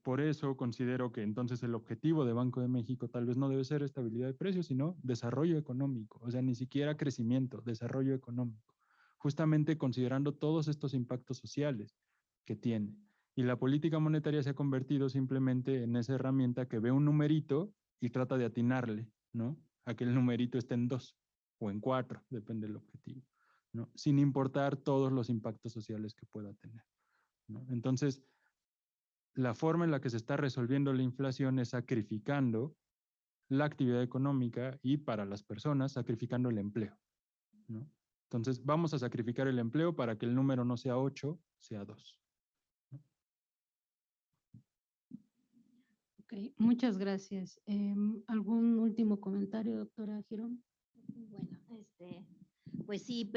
S4: por eso considero que entonces el objetivo de Banco de México tal vez no debe ser estabilidad de precios, sino desarrollo económico. O sea, ni siquiera crecimiento, desarrollo económico. Justamente considerando todos estos impactos sociales que tiene. Y la política monetaria se ha convertido simplemente en esa herramienta que ve un numerito y trata de atinarle, ¿no? A que el numerito esté en 2, o en 4, depende del objetivo, ¿no? Sin importar todos los impactos sociales que pueda tener, ¿no? Entonces, la forma en la que se está resolviendo la inflación es sacrificando la actividad económica y para las personas sacrificando el empleo, ¿no? Entonces, vamos a sacrificar el empleo para que el número no sea 8, sea 2.
S3: Ok, muchas gracias. ¿Algún último comentario, doctora Girón?
S1: Bueno, pues sí,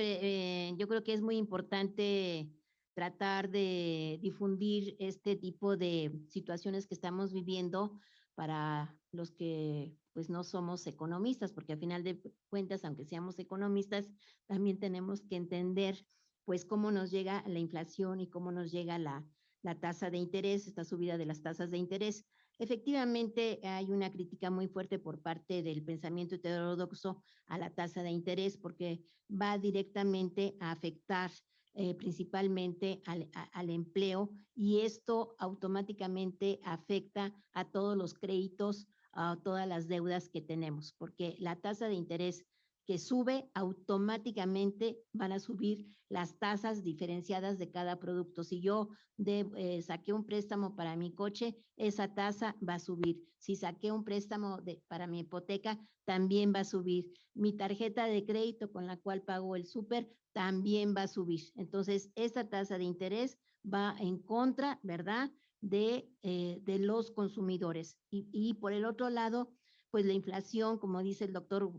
S1: yo creo que es muy importante tratar de difundir este tipo de situaciones que estamos viviendo para los que pues no somos economistas, porque al final de cuentas, aunque seamos economistas, también tenemos que entender pues cómo nos llega la inflación y cómo nos llega la tasa de interés, esta subida de las tasas de interés. Efectivamente, hay una crítica muy fuerte por parte del pensamiento heterodoxo a la tasa de interés porque va directamente a afectar principalmente al empleo y esto automáticamente afecta a todos los créditos, a todas las deudas que tenemos, porque la tasa de interés que sube, automáticamente van a subir las tasas diferenciadas de cada producto. Si yo saqué un préstamo para mi coche, esa tasa va a subir. Si saqué un préstamo para mi hipoteca, también va a subir. Mi tarjeta de crédito con la cual pago el súper también va a subir. Entonces, esta tasa de interés va en contra, ¿verdad?, de los consumidores. Y por el otro lado, pues la inflación, como dice el doctor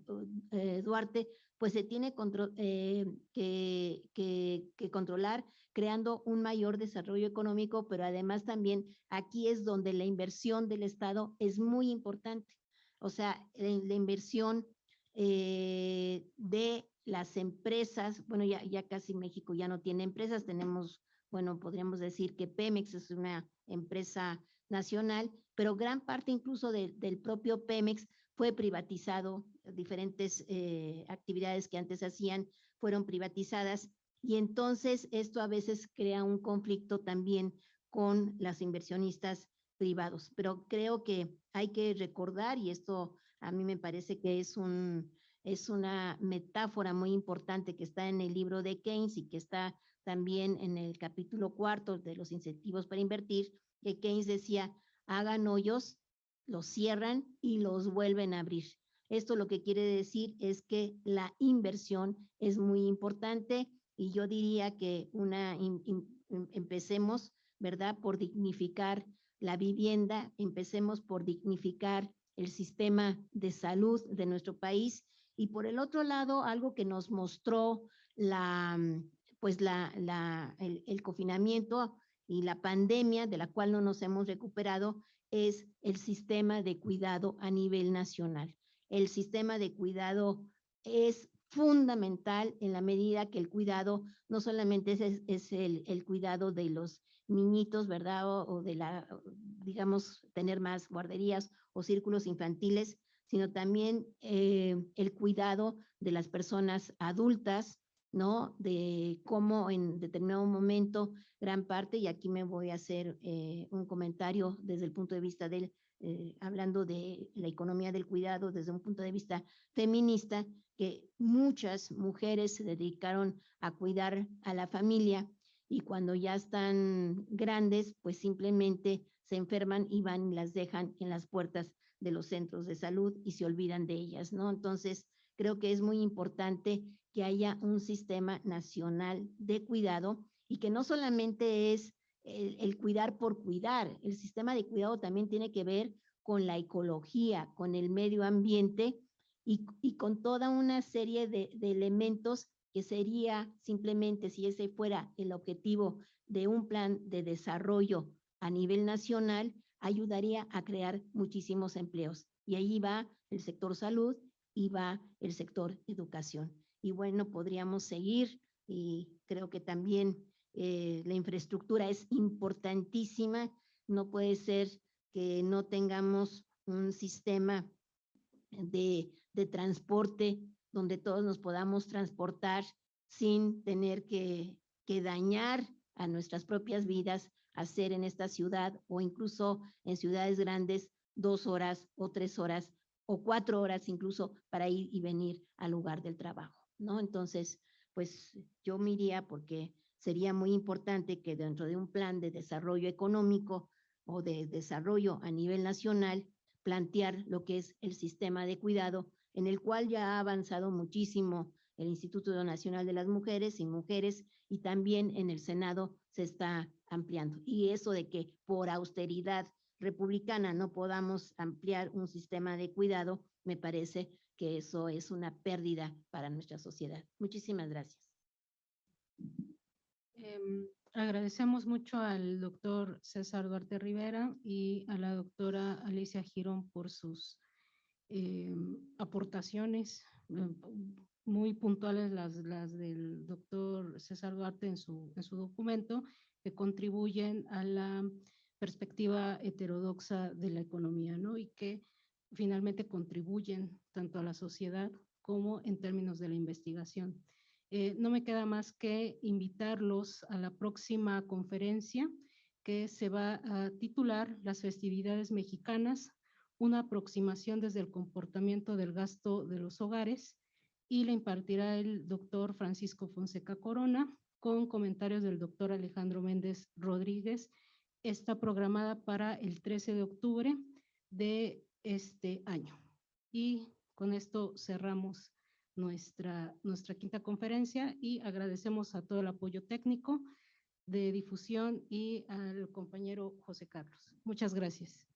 S1: Duarte, pues se tiene que controlar creando un mayor desarrollo económico, pero además también aquí es donde la inversión del Estado es muy importante. O sea, la inversión de las empresas, bueno, ya casi México ya no tiene empresas, tenemos, bueno, podríamos decir que Pemex es una empresa nacional, pero gran parte incluso del propio Pemex fue privatizado, diferentes actividades que antes hacían fueron privatizadas y entonces esto a veces crea un conflicto también con las inversionistas privados, pero creo que hay que recordar, y esto a mí me parece que es una metáfora muy importante que está en el libro de Keynes y que está también en el capítulo 4 de los incentivos para invertir, que Keynes decía, hagan hoyos, los cierran y los vuelven a abrir. Esto lo que quiere decir es que la inversión es muy importante y yo diría que empecemos, ¿verdad?, por dignificar la vivienda, empecemos por dignificar el sistema de salud de nuestro país y por el otro lado, algo que nos mostró el confinamiento y la pandemia, de la cual no nos hemos recuperado, es el sistema de cuidado a nivel nacional. El sistema de cuidado es fundamental en la medida que el cuidado no solamente es el cuidado de los niñitos, ¿verdad? O digamos, tener más guarderías o círculos infantiles, sino también el cuidado de las personas adultas, ¿no? De cómo en determinado momento, gran parte, y aquí me voy a hacer un comentario desde el punto de vista hablando de la economía del cuidado desde un punto de vista feminista, que muchas mujeres se dedicaron a cuidar a la familia y cuando ya están grandes, pues simplemente se enferman y van y las dejan en las puertas de los centros de salud y se olvidan de ellas, ¿no? Entonces, creo que es muy importante que haya un sistema nacional de cuidado y que no solamente es el cuidar por cuidar, el sistema de cuidado también tiene que ver con la ecología, con el medio ambiente y con toda una serie de elementos que sería simplemente, si ese fuera el objetivo de un plan de desarrollo a nivel nacional, ayudaría a crear muchísimos empleos. Y ahí va el sector salud y va el sector educación. Y bueno, podríamos seguir y creo que también la infraestructura es importantísima. No puede ser que no tengamos un sistema de transporte donde todos nos podamos transportar sin tener que dañar a nuestras propias vidas, hacer en esta ciudad o incluso en ciudades grandes 2 horas o 3 horas o 4 horas incluso para ir y venir al lugar del trabajo, ¿no? Entonces, pues yo me iría porque sería muy importante que dentro de un plan de desarrollo económico o de desarrollo a nivel nacional, plantear lo que es el sistema de cuidado, en el cual ya ha avanzado muchísimo el Instituto Nacional de las Mujeres y también en el Senado se está ampliando. Y eso de que por austeridad republicana no podamos ampliar un sistema de cuidado, me parece que eso es una pérdida para nuestra sociedad. Muchísimas gracias.
S3: Agradecemos mucho al doctor César Duarte Rivera y a la doctora Alicia Girón por sus aportaciones muy puntuales, las del doctor César Duarte en su documento, que contribuyen a la perspectiva heterodoxa de la economía, ¿no? Y que finalmente contribuyen tanto a la sociedad como en términos de la investigación. No me queda más que invitarlos a la próxima conferencia que se va a titular Las festividades mexicanas, una aproximación desde el comportamiento del gasto de los hogares, y la impartirá el doctor Francisco Fonseca Corona con comentarios del doctor Alejandro Méndez Rodríguez. Está programada para el 13 de octubre de este año. Y con esto cerramos nuestra quinta conferencia y agradecemos a todo el apoyo técnico de difusión y al compañero José Carlos. Muchas gracias.